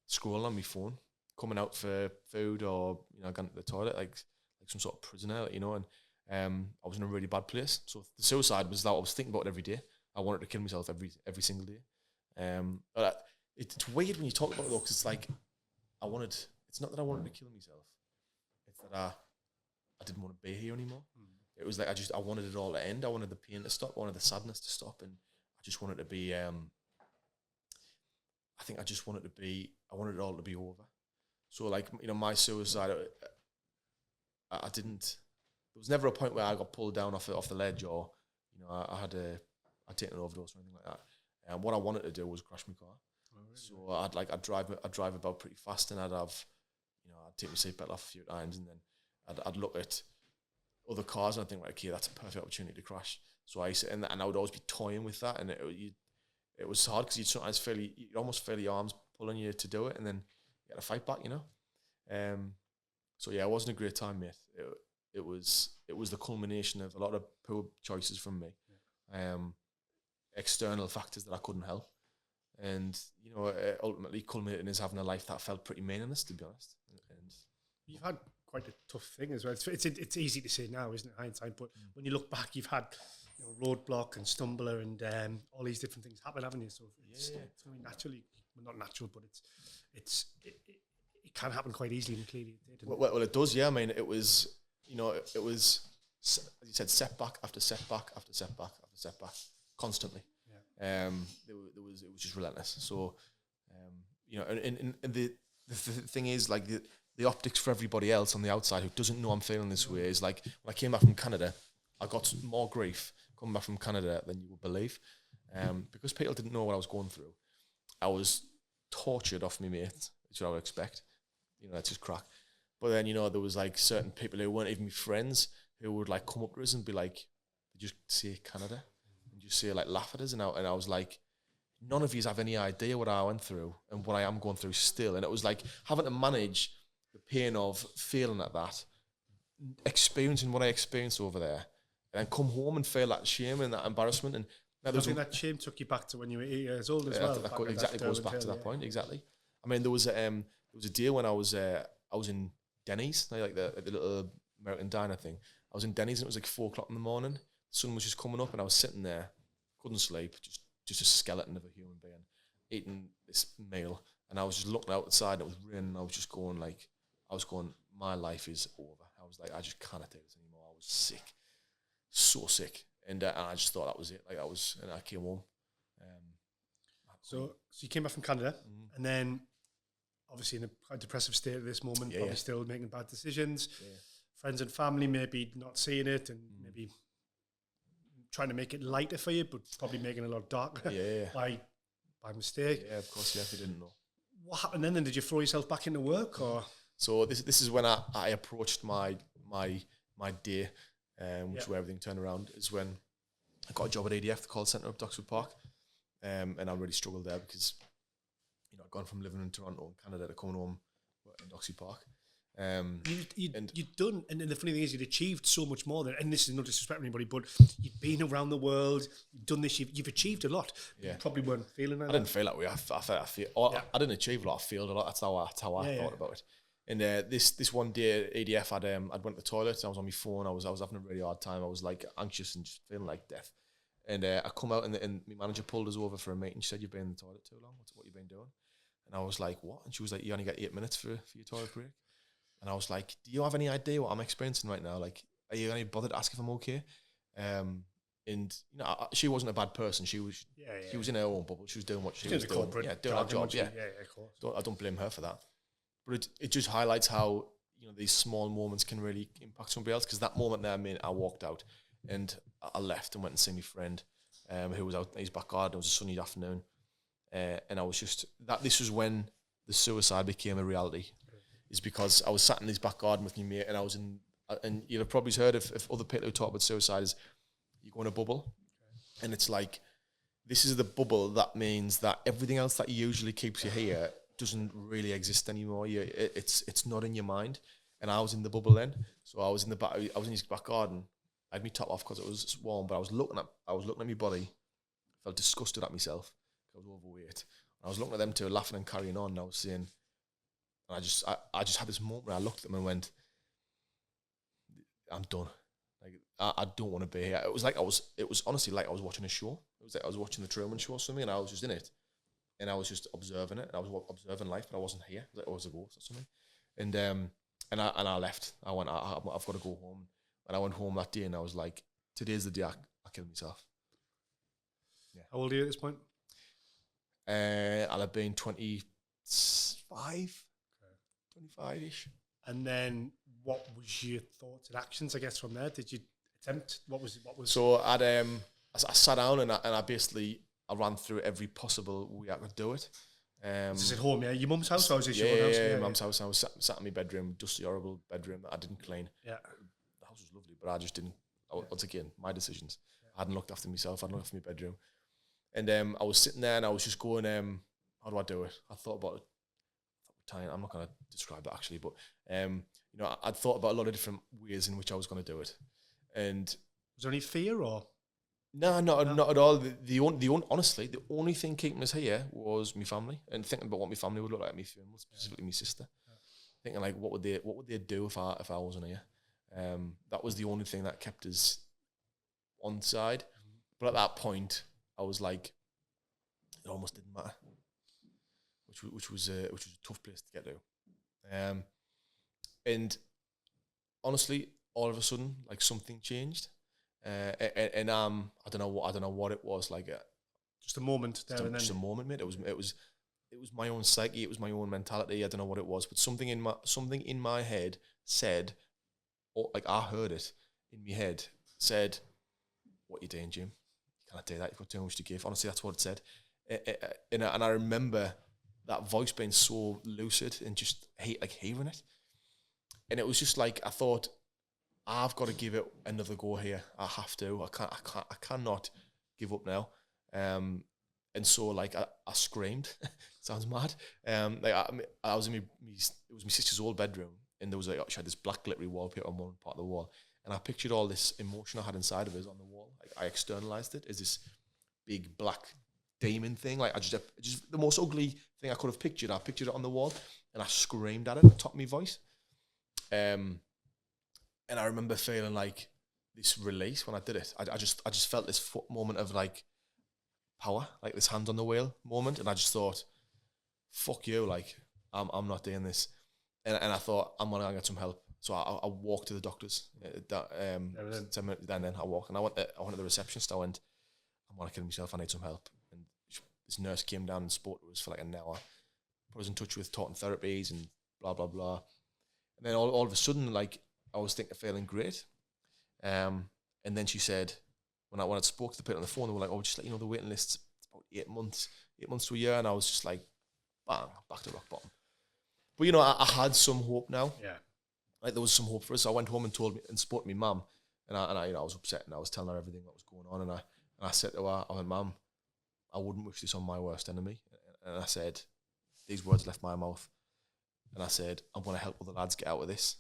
[SPEAKER 2] scrolling on my phone, coming out for food or going to the toilet like some sort of prisoner, and I was in a really bad place. So the suicide was that I was thinking about it every day. I wanted to kill myself every single day. But it's weird when you talk about it though, because it's like it's not that I wanted to kill myself, it's that I didn't want to be here anymore. It was like I wanted it all to end. I wanted the pain to stop. I wanted the sadness to stop, and I just wanted to be. I wanted it all to be over. So like my suicide, I didn't. There was never a point where I got pulled down off the ledge, or I'd taken an overdose or anything like that. And what I wanted to do was crash my car. Oh, really? So I'd drive about pretty fast, and I'd take my seatbelt off a few times, and then I'd look at other cars and I'd think, right, okay, that's a perfect opportunity to crash. So and I would always be toying with that, and it was hard because you'd almost feel your arms pulling you to do it, and then you had to fight back, So yeah, it wasn't a great time, mate. It was the culmination of a lot of poor choices from me, external factors that I couldn't help, and ultimately culminating as having a life that felt pretty meaningless, to be honest. And
[SPEAKER 1] you've had quite a tough thing as well. It's easy to say now, isn't it, hindsight? But when you look back, you've had roadblock and stumbler and all these different things happen, haven't you? So it's naturally, well, not natural, but it can happen quite easily, and clearly it did.
[SPEAKER 2] Well, it does, yeah. I mean, it was, as you said, setback after setback after setback after setback, constantly.
[SPEAKER 1] Yeah.
[SPEAKER 2] It was just relentless. So, you know, and the thing is, like, the optics for everybody else on the outside who doesn't know I'm feeling this way is like, when I came back from Canada, I got more grief coming back from Canada than you would believe. Because people didn't know what I was going through. I was tortured off my mates, which I would expect. You know, that's just crack. But then, you know, there was like certain people who weren't even my friends who would like come up to us and be like, they just say Canada and just say, like, laugh at us. And I was like, none of you have any idea what I went through and what I am going through still. And it was like having to manage the pain of feeling like that, experiencing what I experienced over there, and then come home and feel that shame and that embarrassment. And
[SPEAKER 1] I think that shame took you back to when you were 8 years old as well.
[SPEAKER 2] That exactly goes back to that point. Exactly. I mean, there was a day when I was in Denny's, like the little American diner thing. I was in Denny's and it was like 4 o'clock in the morning. The sun was just coming up and I was sitting there, couldn't sleep, just a skeleton of a human being eating this meal. And I was just looking outside and it was raining. I was just going like, my life is over. I was like, I just cannot take this anymore. I was sick, so sick. And I just thought that was it. Like, and I came home.
[SPEAKER 1] So you came back from Canada, and then obviously in a depressive state at this moment, probably still making bad decisions. Yeah. Friends and family maybe not seeing it, and maybe trying to make it lighter for you, but probably making it a lot darker by mistake.
[SPEAKER 2] Yeah, of course. Yeah, if you didn't know.
[SPEAKER 1] What happened then? Did you throw yourself back into work, or?
[SPEAKER 2] So this is when I approached my day. Which is where everything turned around, is when I got a job at ADF, the call centre up Doxford Park, and I really struggled there because, you know, I'd gone from living in Toronto and Canada to coming home in Doxford Park. You'd done, and the funny thing is, you'd achieved so much more than, and this is no disrespect to anybody, but you'd been around the world, you've done this, you've achieved a lot. Yeah. You probably weren't feeling that. I didn't feel that way. I didn't achieve a lot. I failed a lot. That's how I thought about it. And this one day at ADF, I'd went to the toilet. I was on my phone. I was having a really hard time. I was like anxious and just feeling like death. And I come out and my manager pulled us over for a meeting. She said, "You've been in the toilet too long. What you been doing?" And I was like, "What?" And she was like, "You only got 8 minutes for your toilet break." And I was like, "Do you have any idea what I'm experiencing right now? Like, are you any bothered to ask if I'm okay?" And you know, she wasn't a bad person. She was in her own bubble. She was doing what she was doing. Doing her job. Yeah, of course. I don't blame her for that. But it just highlights how, you know, these small moments can really impact somebody else. Because that moment there, I walked out and I left and went and see my friend who was out in his back garden. It was a sunny afternoon. And I was just, this was when the suicide became a reality. Is because I was sat in his back garden with my mate and I was in, and you'll have probably heard if other people who talk about suicide is you go in a bubble. Okay. And it's like, this is the bubble that means that everything else that usually keeps you here doesn't really exist anymore. It's not in your mind. And I was in the bubble then. So I was in his back garden. I had my top off because it was warm, but I was looking at my body. I felt disgusted at myself. I was overweight. And I was looking at them two, laughing and carrying on. And I was saying, and I just had this moment where I looked at them and went, I'm done. Like, I don't want to be here. It was honestly like I was watching a show. It was like I was watching the Truman Show or something, and I was just in it. And I was just observing it, and I was observing life, but I wasn't here. Like I was a ghost or something. And I left. I went, I've got to go home. And I went home that day, and I was like, today's the day I killed myself.
[SPEAKER 1] Yeah. How old are you at this point?
[SPEAKER 2] I'll have been 25, 25-ish.
[SPEAKER 1] And then what was your thoughts and actions, I guess, from there? Did you attempt, what was?
[SPEAKER 2] So I sat down and I ran through every possible way I could do it.
[SPEAKER 1] Is this at home, yeah? Your mum's house or was this your
[SPEAKER 2] house? Yeah, mum's house. I was sat in my bedroom, dusty, horrible bedroom that I didn't clean. Yeah. The house was lovely, but I just didn't, once again, my decisions. Yeah. I hadn't looked after myself, I hadn't looked after my bedroom. And I was sitting there and I was just going, how do I do it? I thought about it. I'm not going to describe it actually, but you know, I'd thought about a lot of different ways in which I was going to do it. And
[SPEAKER 1] was there any fear or?
[SPEAKER 2] No, not at all. Honestly, the only thing keeping us here was my family and thinking about what my family would look like at my funeral, specifically my sister. Yeah. Thinking like, what would they do if I wasn't here? That was the only thing that kept us on side. Mm-hmm. But at that point, I was like, it almost didn't matter, which was a tough place to get to. And honestly, all of a sudden, like something changed. and I don't know what it was like.
[SPEAKER 1] Just a moment there and then.
[SPEAKER 2] Just a moment, mate. It was my own psyche. It was my own mentality. I don't know what it was, but something in my head said, or like I heard it in my head said, "What you doing, Jim? You can't do that. You've got too much to give." Honestly, that's what it said. And I remember that voice being so lucid and just hearing it. And it was just like, I thought, I've got to give it another go here. I have to. I cannot give up now. And so like I screamed. Sounds mad. Like I was in it was my sister's old bedroom, and there was she had this black glittery wallpaper on one part of the wall, and I pictured all this emotion I had inside of us on the wall. Like I externalized it as this big black demon thing. Like I just the most ugly thing I could have pictured. I pictured it on the wall, and I screamed at it at the top of my voice. And I remember feeling like this release when I did it. I just felt this moment of like power, like this hand on the wheel moment, and I just thought, "Fuck you!" Like I'm not doing this, and I thought I'm gonna get some help. So I walked to the doctors. 10 minutes then I walked, and I went to the receptionist. I went, "I'm gonna kill myself. I need some help." And this nurse came down and spoke to us for like an hour, put us in touch with talking therapies and blah blah blah. And then all of a sudden, like I was feeling great. And then she said, when I spoke to the people on the phone, they were like, "Oh, just let you know the waiting list's about 8 months to a year." And I was just like, bang, back to rock bottom. But you know, I had some hope now.
[SPEAKER 1] Yeah.
[SPEAKER 2] Like there was some hope for us. So I went home and spoke to my mum, and I you know, I was upset, and I was telling her everything that was going on, and I said to her, I went, "Mum, I wouldn't wish this on my worst enemy." And I said, these words left my mouth, and I said, "I'm going to help other lads get out of this."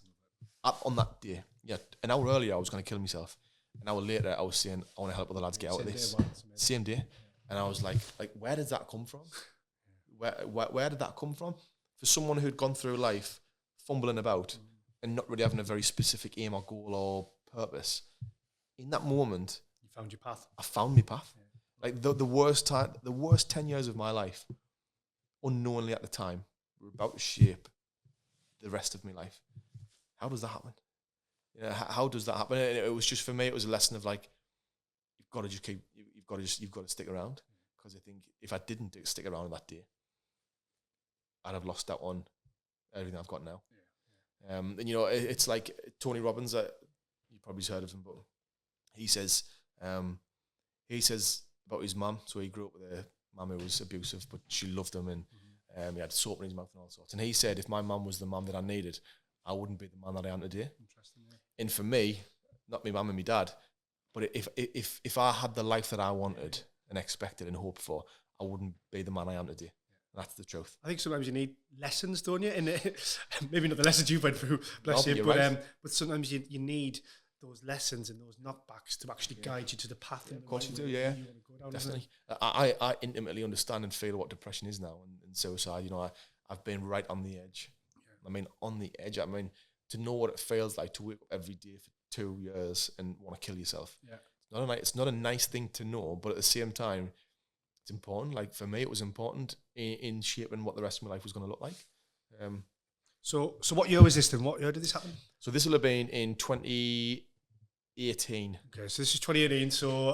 [SPEAKER 2] On that day, yeah, an hour earlier I was going to kill myself. An hour later I was saying, "I want to help other lads get out of this." Same day. And I was like, where did that come from? Where did that come from? For someone who'd gone through life fumbling about and not really having a very specific aim or goal or purpose, in that moment,
[SPEAKER 1] you found your path.
[SPEAKER 2] I found my path. Yeah. Like the worst 10 years of my life, unknowingly at the time, were about to shape the rest of my life. How does that happen? You know, how does that happen? And it was just, for me, it was a lesson of like, you've got to stick around. Because I think if I didn't stick around that day, I'd have lost out on everything I've got now. Yeah. And you know, it's like Tony Robbins. You probably heard of him, but he says about his mum. So he grew up with a mum who was abusive, but she loved him, and he had soap in his mouth and all sorts. And he said, if my mum was the mum that I needed, I wouldn't be the man that I am today. Interesting. Yeah. And for me, not my mum and my dad, but if I had the life that I wanted and expected and hoped for, I wouldn't be the man I am today. That's the truth.
[SPEAKER 1] I think sometimes you need lessons, don't you? And maybe not the lessons you went through, bless you,
[SPEAKER 2] but
[SPEAKER 1] sometimes you need those lessons and those knockbacks to actually guide you to the path.
[SPEAKER 2] Yeah, of course you do, yeah. You want to go down, definitely. I intimately understand and feel what depression is now and suicide. You know, I've been right on the edge. Yeah. I mean, on the edge. I mean, to know what it feels like to wake up every day for 2 years and want to kill yourself. Yeah. It's not a nice thing to know, but at the same time, it's important. Like for me, it was important in shaping what the rest of my life was going to look like.
[SPEAKER 1] So what year was this then? What year did this happen?
[SPEAKER 2] So this will have been in 2018.
[SPEAKER 1] Okay, so this is 2018. So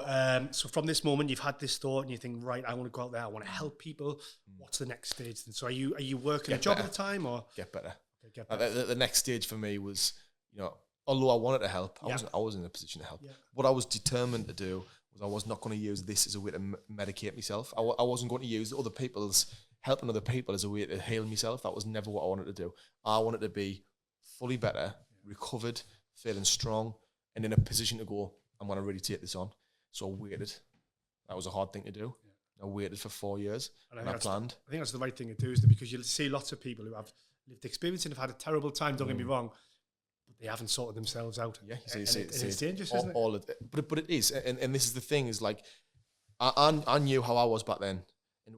[SPEAKER 1] from this moment, you've had this thought, and you think, right, I want to go out there. I want to help people. What's the next stage then? So are you working a job at the time, or
[SPEAKER 2] get better? Okay, get better. The next stage for me was, you know, although I wanted to help, I wasn't in a position to help. Yeah. What I was determined to do was I was not going to use this as a way to medicate myself. I wasn't going to use helping other people as a way to heal myself. That was never what I wanted to do. I wanted to be fully better, recovered, feeling strong, and in a position to go, I'm going to really take this on. So I waited. That was a hard thing to do. Yeah. I waited for 4 years, and I planned.
[SPEAKER 1] I think that's the right thing to do, is because you'll see lots of people who have lived experience and have had a terrible time, don't get me wrong, but they haven't sorted themselves out.
[SPEAKER 2] Yeah,
[SPEAKER 1] it's dangerous, isn't it?
[SPEAKER 2] But it is, and this is the thing, is like, I knew how I was back then, and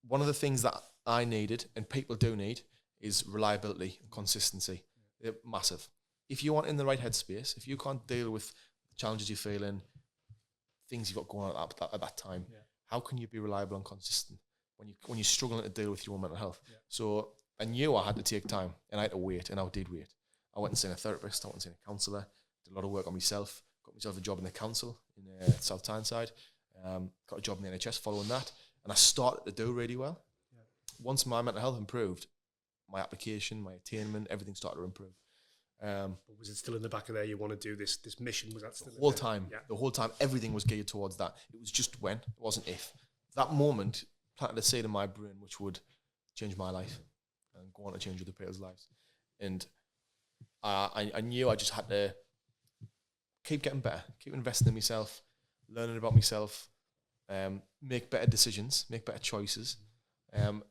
[SPEAKER 2] one of the things that I needed, and people do need, is reliability and consistency. They're massive. If you aren't in the right headspace, if you can't deal with the challenges you're feeling, things you've got going on at that time, how can you be reliable and consistent when you're struggling to deal with your own mental health? Yeah. So I knew I had to take time, and I had to wait, and I did wait. I went and seen a therapist, I went and seen a counsellor, did a lot of work on myself, got myself a job in the council in South Tyneside. Got a job in the NHS following that, and I started to do really well. Yeah. Once my mental health improved, my application, my attainment, everything started to improve.
[SPEAKER 1] But was it still in the back of there? You want to do this mission? Was that still
[SPEAKER 2] the whole time? Yeah. The whole time, everything was geared towards that. It was just when, it wasn't if. That moment planted a seed in my brain which would change my life and go on to change other people's lives. And I knew I just had to keep getting better, keep investing in myself, learning about myself, make better decisions, make better choices. And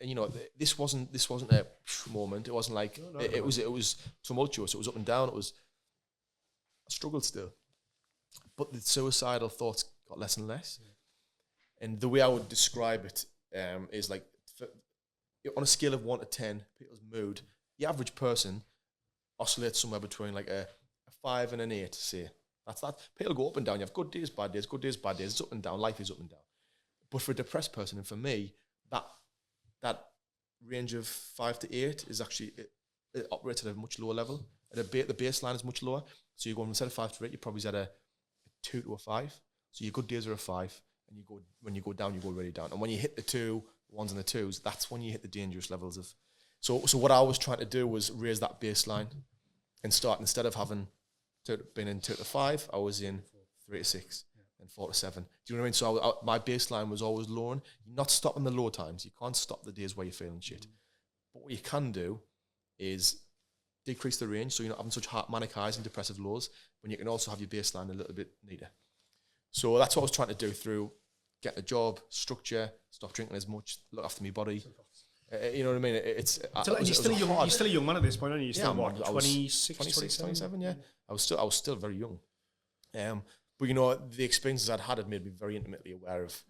[SPEAKER 2] this wasn't a moment. It wasn't like it was tumultuous. It was up and down. I struggled still, but the suicidal thoughts got less and less. Yeah. And the way I would describe it is like, on a scale of 1 to 10, people's mood, the average person oscillates somewhere between like a 5 and an 8. Say that's that. People go up and down. You have good days, bad days, good days, bad days. It's up and down. Life is up and down. But for a depressed person, and for me, that range of 5 to 8 is actually it operates at a much lower level. The baseline is much lower. So you go from, instead of 5 to 8, you're probably at a 2 to a 5. So your good days are a 5, and when you go down, you go really down. And when you hit the 2, the 1s and the 2s, that's when you hit the dangerous levels of. So what I was trying to do was raise that baseline and start, instead of having been in 2 to 5, I was in 3 to 6 and 4 to 7. Do you know what I mean? So my baseline was always lowering. You're not stopping the low times. You can't stop the days where you're feeling shit. But what you can do is decrease the range, so you're not having such manic highs and depressive lows, but you can also have your baseline a little bit neater. So that's what I was trying to do through getting a job, structure, stop drinking as much, look after my body. You know what I mean? You're
[SPEAKER 1] still a young man at this point, aren't you? You're still what, 26,
[SPEAKER 2] 27, yeah. I was still very young. But the experiences I'd had made me very intimately aware of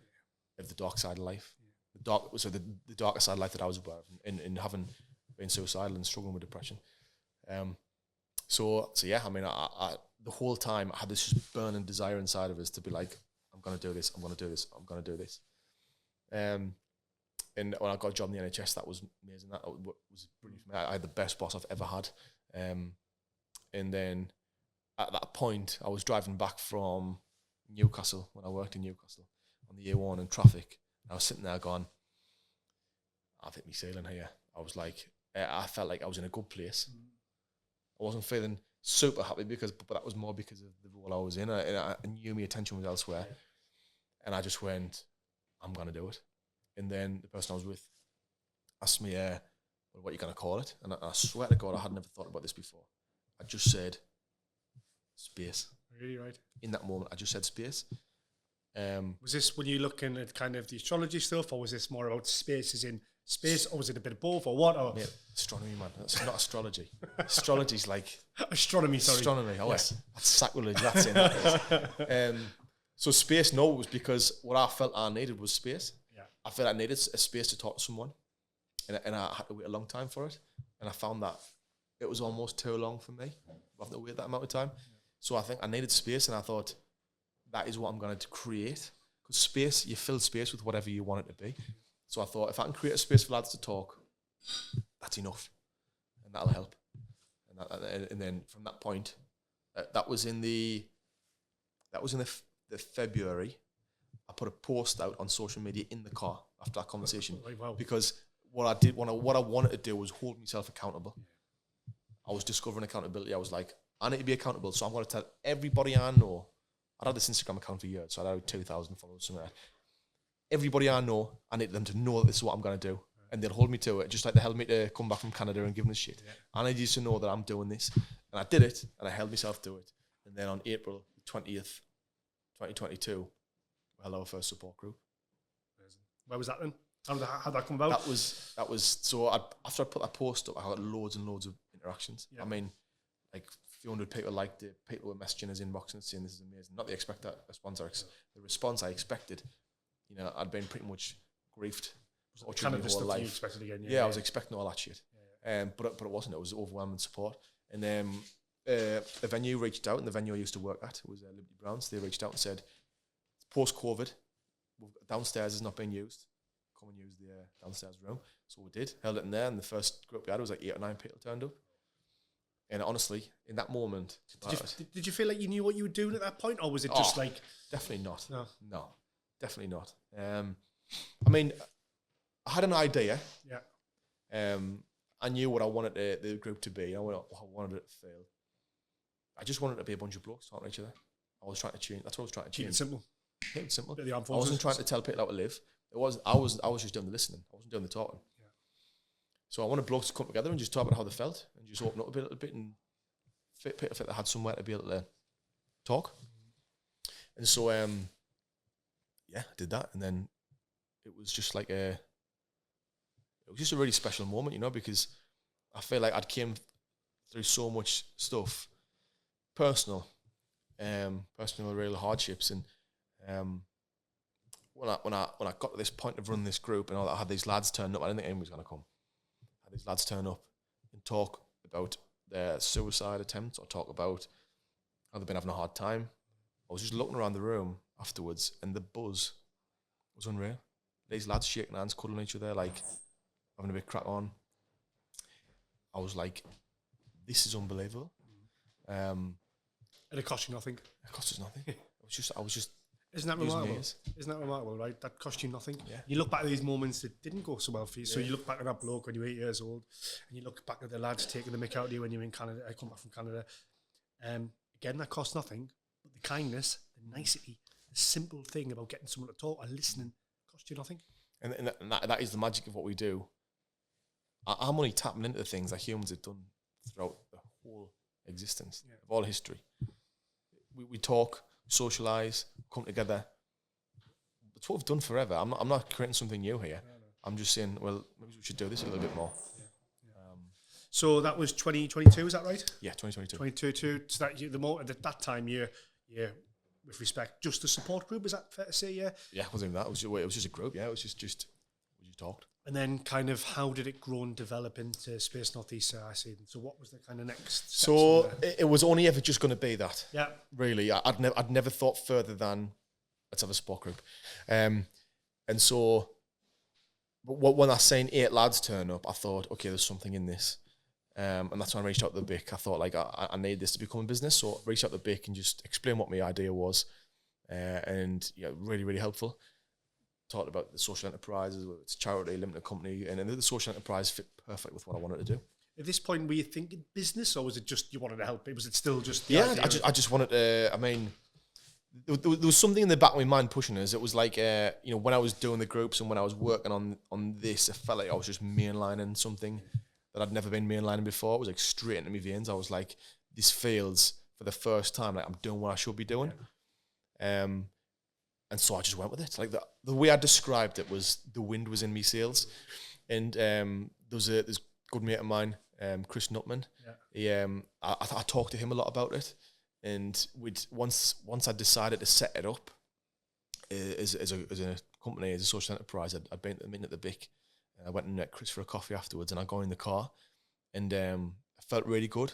[SPEAKER 2] the dark side of life. The darker side of life that I was aware of in having been suicidal and struggling with depression. So yeah, I mean, I the whole time I had this just burning desire inside of us to be like, I'm going to do this, I'm going to do this, I'm going to do this. And when I got a job in the NHS, that was amazing. That was brilliant for me. I had the best boss I've ever had. And then at that point, I was driving back from Newcastle when I worked in Newcastle on the A1 in traffic. I was sitting there going, I've hit me ceiling here. I was like, I felt like I was in a good place. I wasn't feeling super happy but that was more because of the role I was in. I knew my attention was elsewhere. And I just went, I'm going to do it. And then the person I was with asked me, well, what are you going to call it? And I swear to God, I had never thought about this before. I just said, space.
[SPEAKER 1] Really, right?
[SPEAKER 2] In that moment, I just said space.
[SPEAKER 1] Was this when you're looking at kind of the astrology stuff, or was this more about spaces in space, or was it a bit of both, or what? Or?
[SPEAKER 2] Mate, astronomy, man. That's not astrology. Astrology's like...
[SPEAKER 1] Astronomy, sorry.
[SPEAKER 2] Astronomy, yes. That's sacrilege, that's it. So space, no, it was because what I felt I needed was space. Yeah. I felt I needed a space to talk to someone, and I had to wait a long time for it. And I found that it was almost too long for me. I have to wait that amount of time. Yeah. So I think I needed space, and I thought, that is what I'm going to create. Because space, you fill space with whatever you want it to be. So I thought, if I can create a space for lads to talk, that's enough, and that'll help. And then from that point, that was in the February. I put a post out on social media in the car after that conversation. Wow. Because what I wanted to do was hold myself accountable. I was discovering accountability. I was like, I need to be accountable, so I'm going to tell everybody I know. I'd had this Instagram account for years, so I had 2,000 followers, something like that. Everybody I know, I need them to know that this is what I'm going to do. And they'll hold me to it, just like they held me to come back from Canada and give them shit. Yeah. I need you to know that I'm doing this. And I did it, and I held myself to it. And then on April 20th, 2022, we held our first support group.
[SPEAKER 1] Where was that then? How did that come about?
[SPEAKER 2] That was so after I put that post up, I got loads and loads of interactions. Yeah. I mean, like a few hundred people liked it. People were messaging us inbox and saying this is amazing. Not the the response I expected. You know, I'd been pretty much griefed.
[SPEAKER 1] Kind of the stuff you expected again.
[SPEAKER 2] Yeah, I was expecting all that shit. Yeah. But it wasn't. It was overwhelming support. And then the venue reached out, and the venue I used to work at was Liberty Browns. They reached out and said, post-COVID, downstairs is not being used. Come and use the downstairs room. So we did. Held it in there, and the first group we had was like 8 or 9 people turned up. And honestly, in that moment,
[SPEAKER 1] did you feel like you knew what you were doing at that point, or was it just like
[SPEAKER 2] definitely not?
[SPEAKER 1] No,
[SPEAKER 2] Definitely not. I mean, I had an idea.
[SPEAKER 1] Yeah.
[SPEAKER 2] I knew what I wanted the group to be. I wanted it to feel. I just wanted it to be a bunch of blokes talking to each other. I was trying to change. That's what I was trying to change.
[SPEAKER 1] Keep it simple.
[SPEAKER 2] Keep it simple.
[SPEAKER 1] The armed
[SPEAKER 2] I wasn't
[SPEAKER 1] forces.
[SPEAKER 2] trying to tell people how to live. I was just doing the listening. I wasn't doing the talking.
[SPEAKER 1] Yeah.
[SPEAKER 2] So I wanted blokes to come together and just talk about how they felt and just open up a little bit and fit they had somewhere to be able to talk. And so I did that, and then it was just like it was just a really special moment, you know, because I feel like I'd came through so much stuff, personal real hardships, and when I got to this point of running this group and I had these lads turn up, I didn't think anyone was going to come. I had these lads turn up and talk about their suicide attempts or talk about how they've been having a hard time. I was just looking around the room afterwards, and the buzz was unreal. These lads shaking hands, cuddling each other, like having a bit crack on. I was like, this is unbelievable.
[SPEAKER 1] And it cost you nothing.
[SPEAKER 2] It cost us nothing. I was just.
[SPEAKER 1] Isn't that remarkable? Isn't that remarkable, right? That cost you nothing.
[SPEAKER 2] Yeah.
[SPEAKER 1] You look back at these moments that didn't go so well for you. So you look back at that bloke when you were 8 years old, and you look back at the lads taking the mick out of you when you were in Canada. I come back from Canada. Again, that cost nothing. But the kindness, the nicety, the simple thing about getting someone to talk and listening cost you nothing.
[SPEAKER 2] And that is the magic of what we do. I'm only tapping into the things that humans have done throughout the whole existence of all history. We talk, socialise, come together. It's what we've done forever. I'm not creating something new here. No. I'm just saying, well, maybe we should do this a little bit more.
[SPEAKER 1] So that was 2022, is that right?
[SPEAKER 2] Yeah, 2022.
[SPEAKER 1] 2022. So at that time, you're, with respect, just a support group, is that fair to say, yeah?
[SPEAKER 2] Yeah, it wasn't even that. It was just a group, yeah. It was just we just talked.
[SPEAKER 1] And then kind of how did it grow and develop into Space Northeast CIC? So what was the kind of next steps?
[SPEAKER 2] So it was only ever just going to be that.
[SPEAKER 1] Yeah.
[SPEAKER 2] Really. I'd never thought further than let's have a support group. And so when I seen 8 lads turn up, I thought, okay, there's something in this. And that's when I reached out to the BIC. I thought, like, I need this to become a business. So I reached out to the BIC and just explained what my idea was. And really, really helpful. Talked about the social enterprises, whether it's charity, limited company, and then the social enterprise fit perfect with what I wanted to do.
[SPEAKER 1] At this point, were you thinking business, or was it just you wanted to help? Was it still just
[SPEAKER 2] I just wanted to, I mean, there was something in the back of my mind pushing us. It was like, when I was doing the groups and when I was working on this, it felt like I was just mainlining something that I'd never been mainlining before. It was like straight into my veins. I was like, this feels for the first time like I'm doing what I should be doing. And so I just went with it. Like the way I described it was the wind was in me sails. And there's a good mate of mine, Chris Nutman. Yeah. I talked to him a lot about it. And once I decided to set it up as a company, as a social enterprise, I'd been at the BIC. I went and met Chris for a coffee afterwards, and I got in the car, and I felt really good.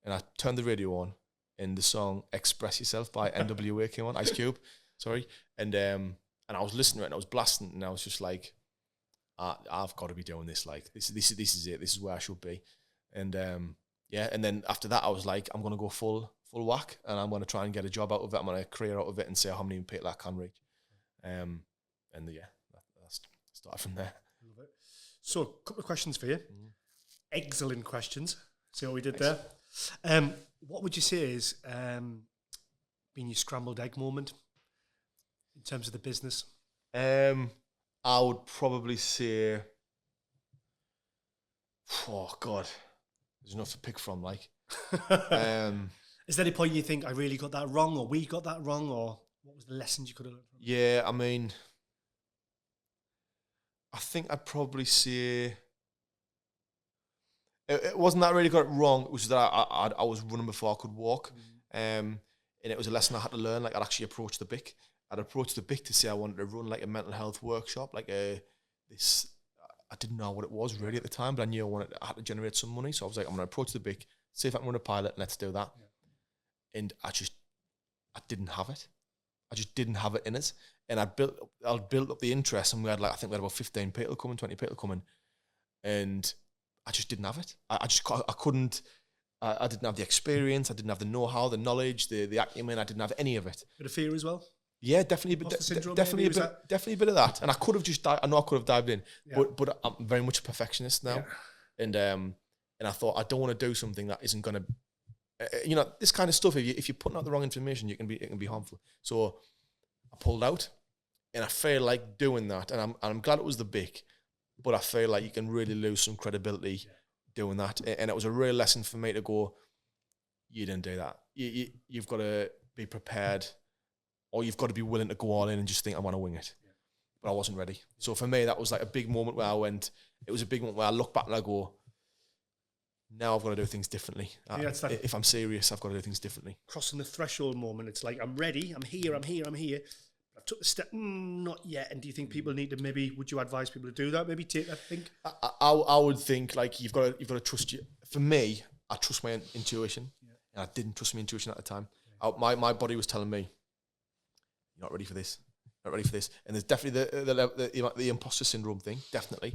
[SPEAKER 2] And I turned the radio on, and the song "Express Yourself" by NWA came on, Ice Cube. Sorry, and I was listening to it, and I was blasting, and I was just like, I've got to be doing this. Like this is it. This is where I should be. And and then after that, I was like, I'm gonna go full whack, and I'm gonna try and get a job out of it. I'm gonna career out of it, and see how many people I can reach. That started from there.
[SPEAKER 1] Love it. So, a couple of questions for you. Excellent questions. See what we did there. What would you say is been your scrambled egg moment in terms of the business?
[SPEAKER 2] I would probably say, oh God, there's enough to pick from. Like,
[SPEAKER 1] is there any point you think I really got that wrong, or we got that wrong, or what was the lessons you could have learned from?
[SPEAKER 2] Yeah, I mean, I think I'd probably say it wasn't that I really got it wrong. It was that I was running before I could walk, and it was a lesson I had to learn. Like I'd actually approach the BIC. I'd approached the BIC to say I wanted to run like a mental health workshop, like this. I didn't know what it was really at the time, but I knew I had to generate some money. So I was like, I'm going to approach the BIC, see if I can run a pilot, and let's do that. Yeah. And I didn't have it. I just didn't have it in us. And I built up the interest, and I think we had about 15 people coming, 20 people coming, and I just didn't have it. I couldn't. I didn't have the experience, I didn't have the know-how, the knowledge, the acumen. I didn't have any of it.
[SPEAKER 1] Bit of fear as well.
[SPEAKER 2] Yeah, definitely, definitely a bit of that. And I could have just, I know I could have dived in, but I'm very much a perfectionist now, and I thought I don't want to do something that isn't going to, this kind of stuff. If you're putting out the wrong information, it can be harmful. So I pulled out, and I feel like doing that, and I'm glad it was the BIC, but I feel like you can really lose some credibility doing that, and it was a real lesson for me to go. You didn't do that. You've got to be prepared. Or you've got to be willing to go all in and just think, I want to wing it. But I wasn't ready. So for me, that was like a big moment where it was a big moment where I look back and I go, now I've got to do things differently. If I'm serious, I've got to do things differently.
[SPEAKER 1] Crossing the threshold moment, it's like, I'm ready, I'm here. I took the step, not yet. And do you think people need to would you advise people to do that? Maybe take that think?
[SPEAKER 2] I would think like you've got to trust you. For me, I trust my intuition. And I didn't trust my intuition at the time. My body was telling me, you're not ready for this. Not ready for this. And there's definitely the imposter syndrome thing, definitely.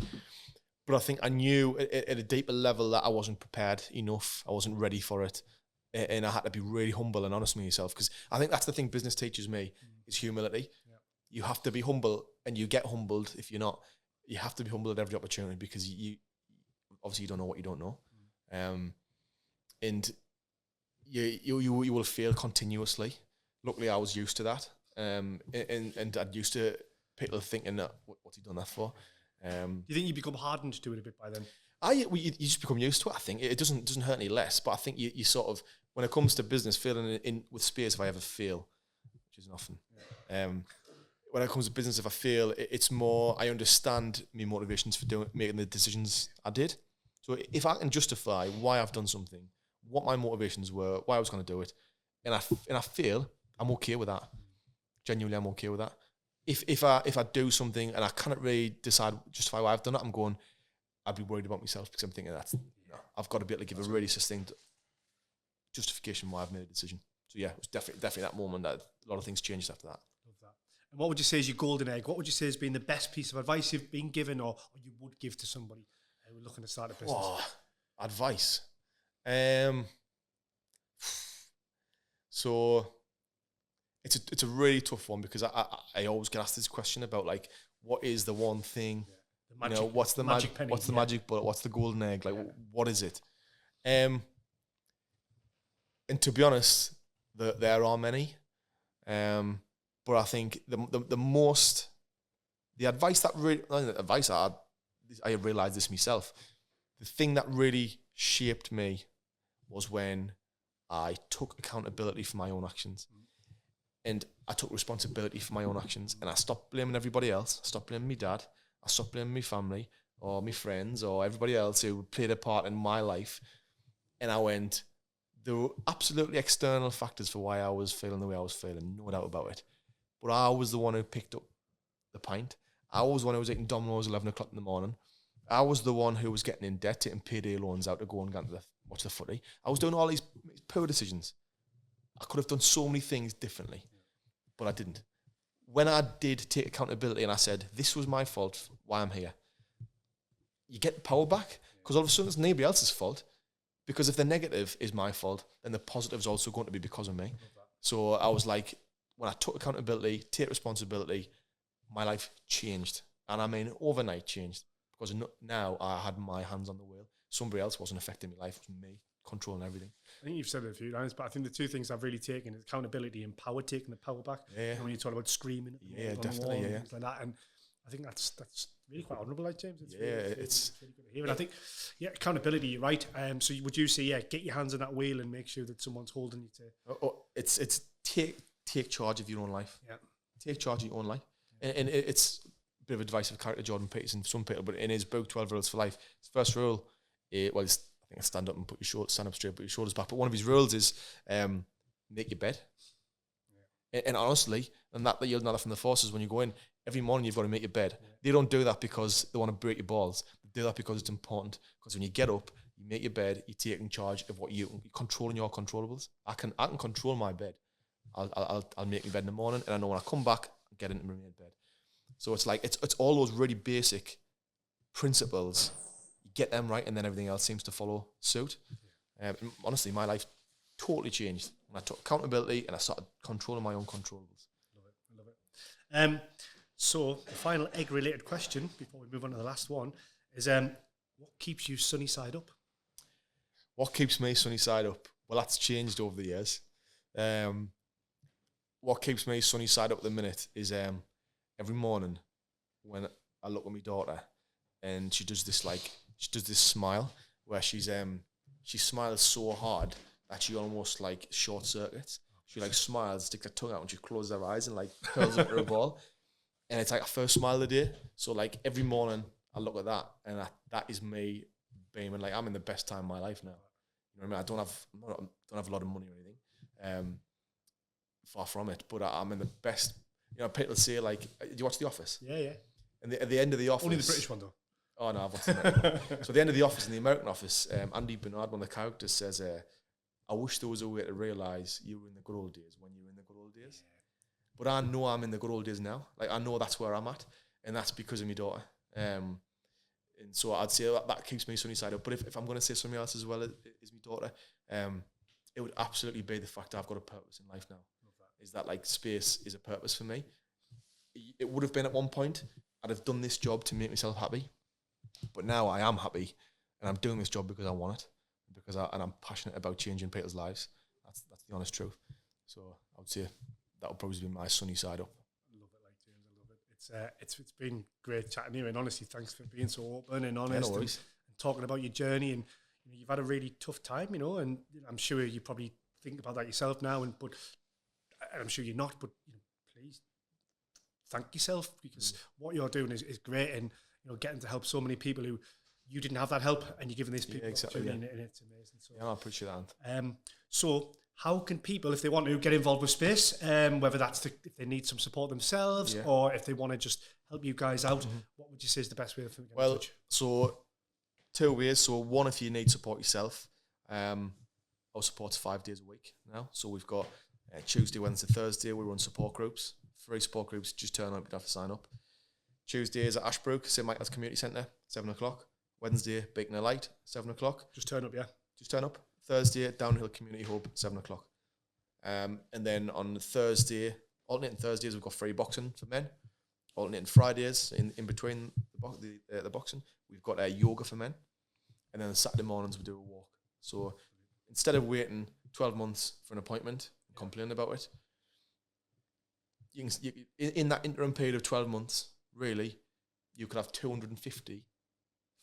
[SPEAKER 2] But I think I knew at a deeper level that I wasn't prepared enough. I wasn't ready for it. And I had to be really humble and honest with myself. Because I think that's the thing business teaches me is humility. Yeah. You have to be humble, and you get humbled if you're not. You have to be humble at every opportunity because you obviously you don't know what you don't know. And you will fail continuously. Luckily, I was used to that. And I'd used to people thinking, what's he done that for?
[SPEAKER 1] Do you think you become hardened to it a bit by then?
[SPEAKER 2] You just become used to it. I think it doesn't hurt any less. But I think you sort of, when it comes to business, failing in with space, if I ever fail, which isn't often. When it comes to business, if I fail, it's more I understand my motivations for making the decisions I did. So if I can justify why I've done something, what my motivations were, why I was going to do it, and I fail, I'm okay with that. Genuinely, I'm okay with that. If I do something and I cannot really justify why I've done it, I'm going, I'd be worried about myself because I'm thinking I've got to be able to give a really succinct justification why I've made a decision. So yeah, it was definitely that moment that a lot of things changed after that.
[SPEAKER 1] Love that. And what would you say is your golden egg? What would you say has been the best piece of advice you've been given or you would give to somebody who looking to start a business?
[SPEAKER 2] Advice. So it's a really tough one because I always get asked this question about like what is the one thing, what's the magic penny, what's the magic bullet, what's the golden egg, like what is it? And to be honest, there are many, but I think the advice that really I realized this myself. The thing that really shaped me was when I took accountability for my own actions. And I took responsibility for my own actions. And I stopped blaming everybody else. I stopped blaming my dad. I stopped blaming my family or my friends or everybody else who played a part in my life. And I went, there were absolutely external factors for why I was feeling the way I was feeling, no doubt about it. But I was the one who picked up the pint. I was the one who was eating Domino's 11 o'clock in the morning. I was the one who was getting in debt, taking payday loans out to go and watch the footy. I was doing all these poor decisions. I could have done so many things differently, but I didn't. When I did take accountability and I said, this was my fault, why I'm here, you get the power back because all of a sudden it's nobody else's fault. Because if the negative is my fault, then the positive is also going to be because of me. So I was like, when I took accountability, take responsibility, my life changed. And I mean, overnight changed. Because now I had my hands on the wheel. Somebody else wasn't affecting my life. It was me controlling everything.
[SPEAKER 1] I think you've said it a few times, but I think the two things I've really taken is accountability and power, taking the power back.
[SPEAKER 2] Yeah.
[SPEAKER 1] And when you talk about screaming at the wall and things like that. And I think that's really quite honourable, like James. It's really good to hear. And I think, accountability, you're right. So would you say, get your hands on that wheel and make sure that someone's holding you to...
[SPEAKER 2] It's take charge of your own life. Yeah. Take charge of your own life. And it's a bit of advice of character Jordan Peterson for some people, but in his book, 12 Rules for Life, his first rule, I think stand up and stand up straight, put your shoulders back. But one of his rules is make your bed. Yeah. And honestly, and that you'll know that from the forces, when you go in, every morning you've got to make your bed. Yeah. They don't do that because they want to break your balls. They do that because it's important. Because when you get up, you make your bed, you're taking charge of what you're controlling your controllables. I can control my bed. I'll make my bed in the morning, and I know when I come back, I'll get into my bed. So it's like it's all those really basic principles. You get them right, and then everything else seems to follow suit. And honestly, my life totally changed when I took accountability and I started controlling my own controllables.
[SPEAKER 1] Love it. So the final egg-related question before we move on to the last one is, what keeps you sunny side up?
[SPEAKER 2] What keeps me sunny side up? Well, that's changed over the years. What keeps me sunny side up at the minute is every morning when I look at my daughter and she does this smile where she smiles so hard that she almost like short circuits. She like smiles, sticks her tongue out, and she closes her eyes and like curls into a ball. And it's like her first smile of the day. So like every morning I look at that, and that is me beaming. Like I'm in the best time of my life now. You know what I mean? I don't have a lot of money or anything. Far from it, but I'm in the best. You know, people say like, "Do you watch The Office?"
[SPEAKER 1] Yeah.
[SPEAKER 2] And at the end of The Office,
[SPEAKER 1] only the British one though.
[SPEAKER 2] Oh no, I've watched the American one. So at the end of The Office, in the American Office, Andy Bernard, one of the characters, says, "I wish there was a way to realise you were in the good old days when you were in the good old days." Yeah. But I know I'm in the good old days now. Like I know that's where I'm at, and that's because of my daughter. And so I'd say that keeps me sunny side up. But if I'm going to say something else as well as my daughter, it would absolutely be the fact that I've got a purpose in life now. Is that like space is a purpose for me. It would have been at one point. I'd have done this job to make myself happy, but now I am happy, and I'm doing this job because I want it, and I'm passionate about changing people's lives. That's the honest truth. So I would say that would probably be my sunny side up.
[SPEAKER 1] I love it, like James. I love it. It's been great chatting to you, and honestly, thanks for being so open and honest and talking about your journey. And you've had a really tough time, and I'm sure you probably think about that yourself now. But I'm sure you're not. But please thank yourself, because what you're doing is great, and getting to help so many people who you didn't have that help, and you're giving these people opportunity, and it's amazing. So
[SPEAKER 2] I appreciate that.
[SPEAKER 1] So how can people, if they want to get involved with Space, whether that's if they need some support themselves or if they want to just help you guys out, what would you say is the best way for them to get in touch?
[SPEAKER 2] So 2 ways. So one, if you need support yourself, our support's 5 days a week now. So we've got Tuesday, Wednesday, Thursday, we run support groups. 3 support groups, just turn up, you don't have to sign up. Tuesdays at Ashbrook, St. Michael's Community Centre, 7 o'clock. Wednesday, Beacon of Light, 7 o'clock.
[SPEAKER 1] Just turn up, yeah.
[SPEAKER 2] Just turn up. Thursday at Downhill Community Hub, 7 o'clock. And then on Thursday, alternating Thursdays, we've got free boxing for men. Alternating Fridays, in between the boxing, we've got yoga for men. And then on Saturday mornings, we do a walk. So instead of waiting 12 months for an appointment and complaining about it, in that interim period of 12 months, really, you could have 250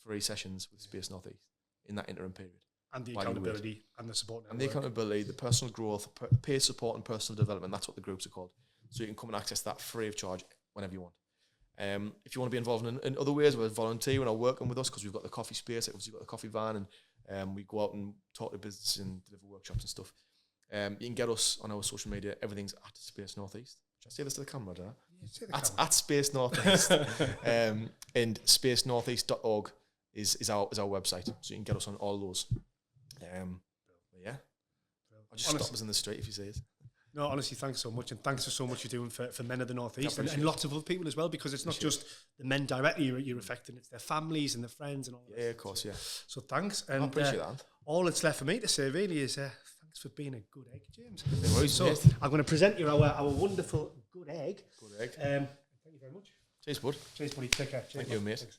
[SPEAKER 2] free sessions with Space Northeast in that interim period.
[SPEAKER 1] And the accountability and the support network.
[SPEAKER 2] And the accountability, the personal growth, peer support and personal development, that's what the groups are called. So you can come and access that free of charge whenever you want. If you want to be involved in other ways, we're volunteering or working with us, because we've got the coffee space, obviously we've got the coffee van, and we go out and talk to businesses and deliver workshops and stuff. You can get us on our social media. Everything's at Space Northeast. Should I say this to the camera, don't I? At Space Northeast. And spacenortheast.org is our website. So you can get us on all those. Yeah. I'll just stop us in the street if you say it.
[SPEAKER 1] No, honestly, thanks so much. And thanks for so much you're doing for men of the Northeast and lots of other people as well, because it's not just the men directly you're affecting, it's their families and their friends and all that.
[SPEAKER 2] Yeah, of course, yeah.
[SPEAKER 1] So thanks. And
[SPEAKER 2] I appreciate that.
[SPEAKER 1] All that's left for me to say really is thanks for being a good egg, James.
[SPEAKER 2] No worries,
[SPEAKER 1] so I'm going to present you our wonderful good egg.
[SPEAKER 2] Good egg.
[SPEAKER 1] Thank you very much.
[SPEAKER 2] Cheers, bud.
[SPEAKER 1] Cheers, buddy. Take care. Cheers,
[SPEAKER 2] Thank you, mate.
[SPEAKER 1] Thanks.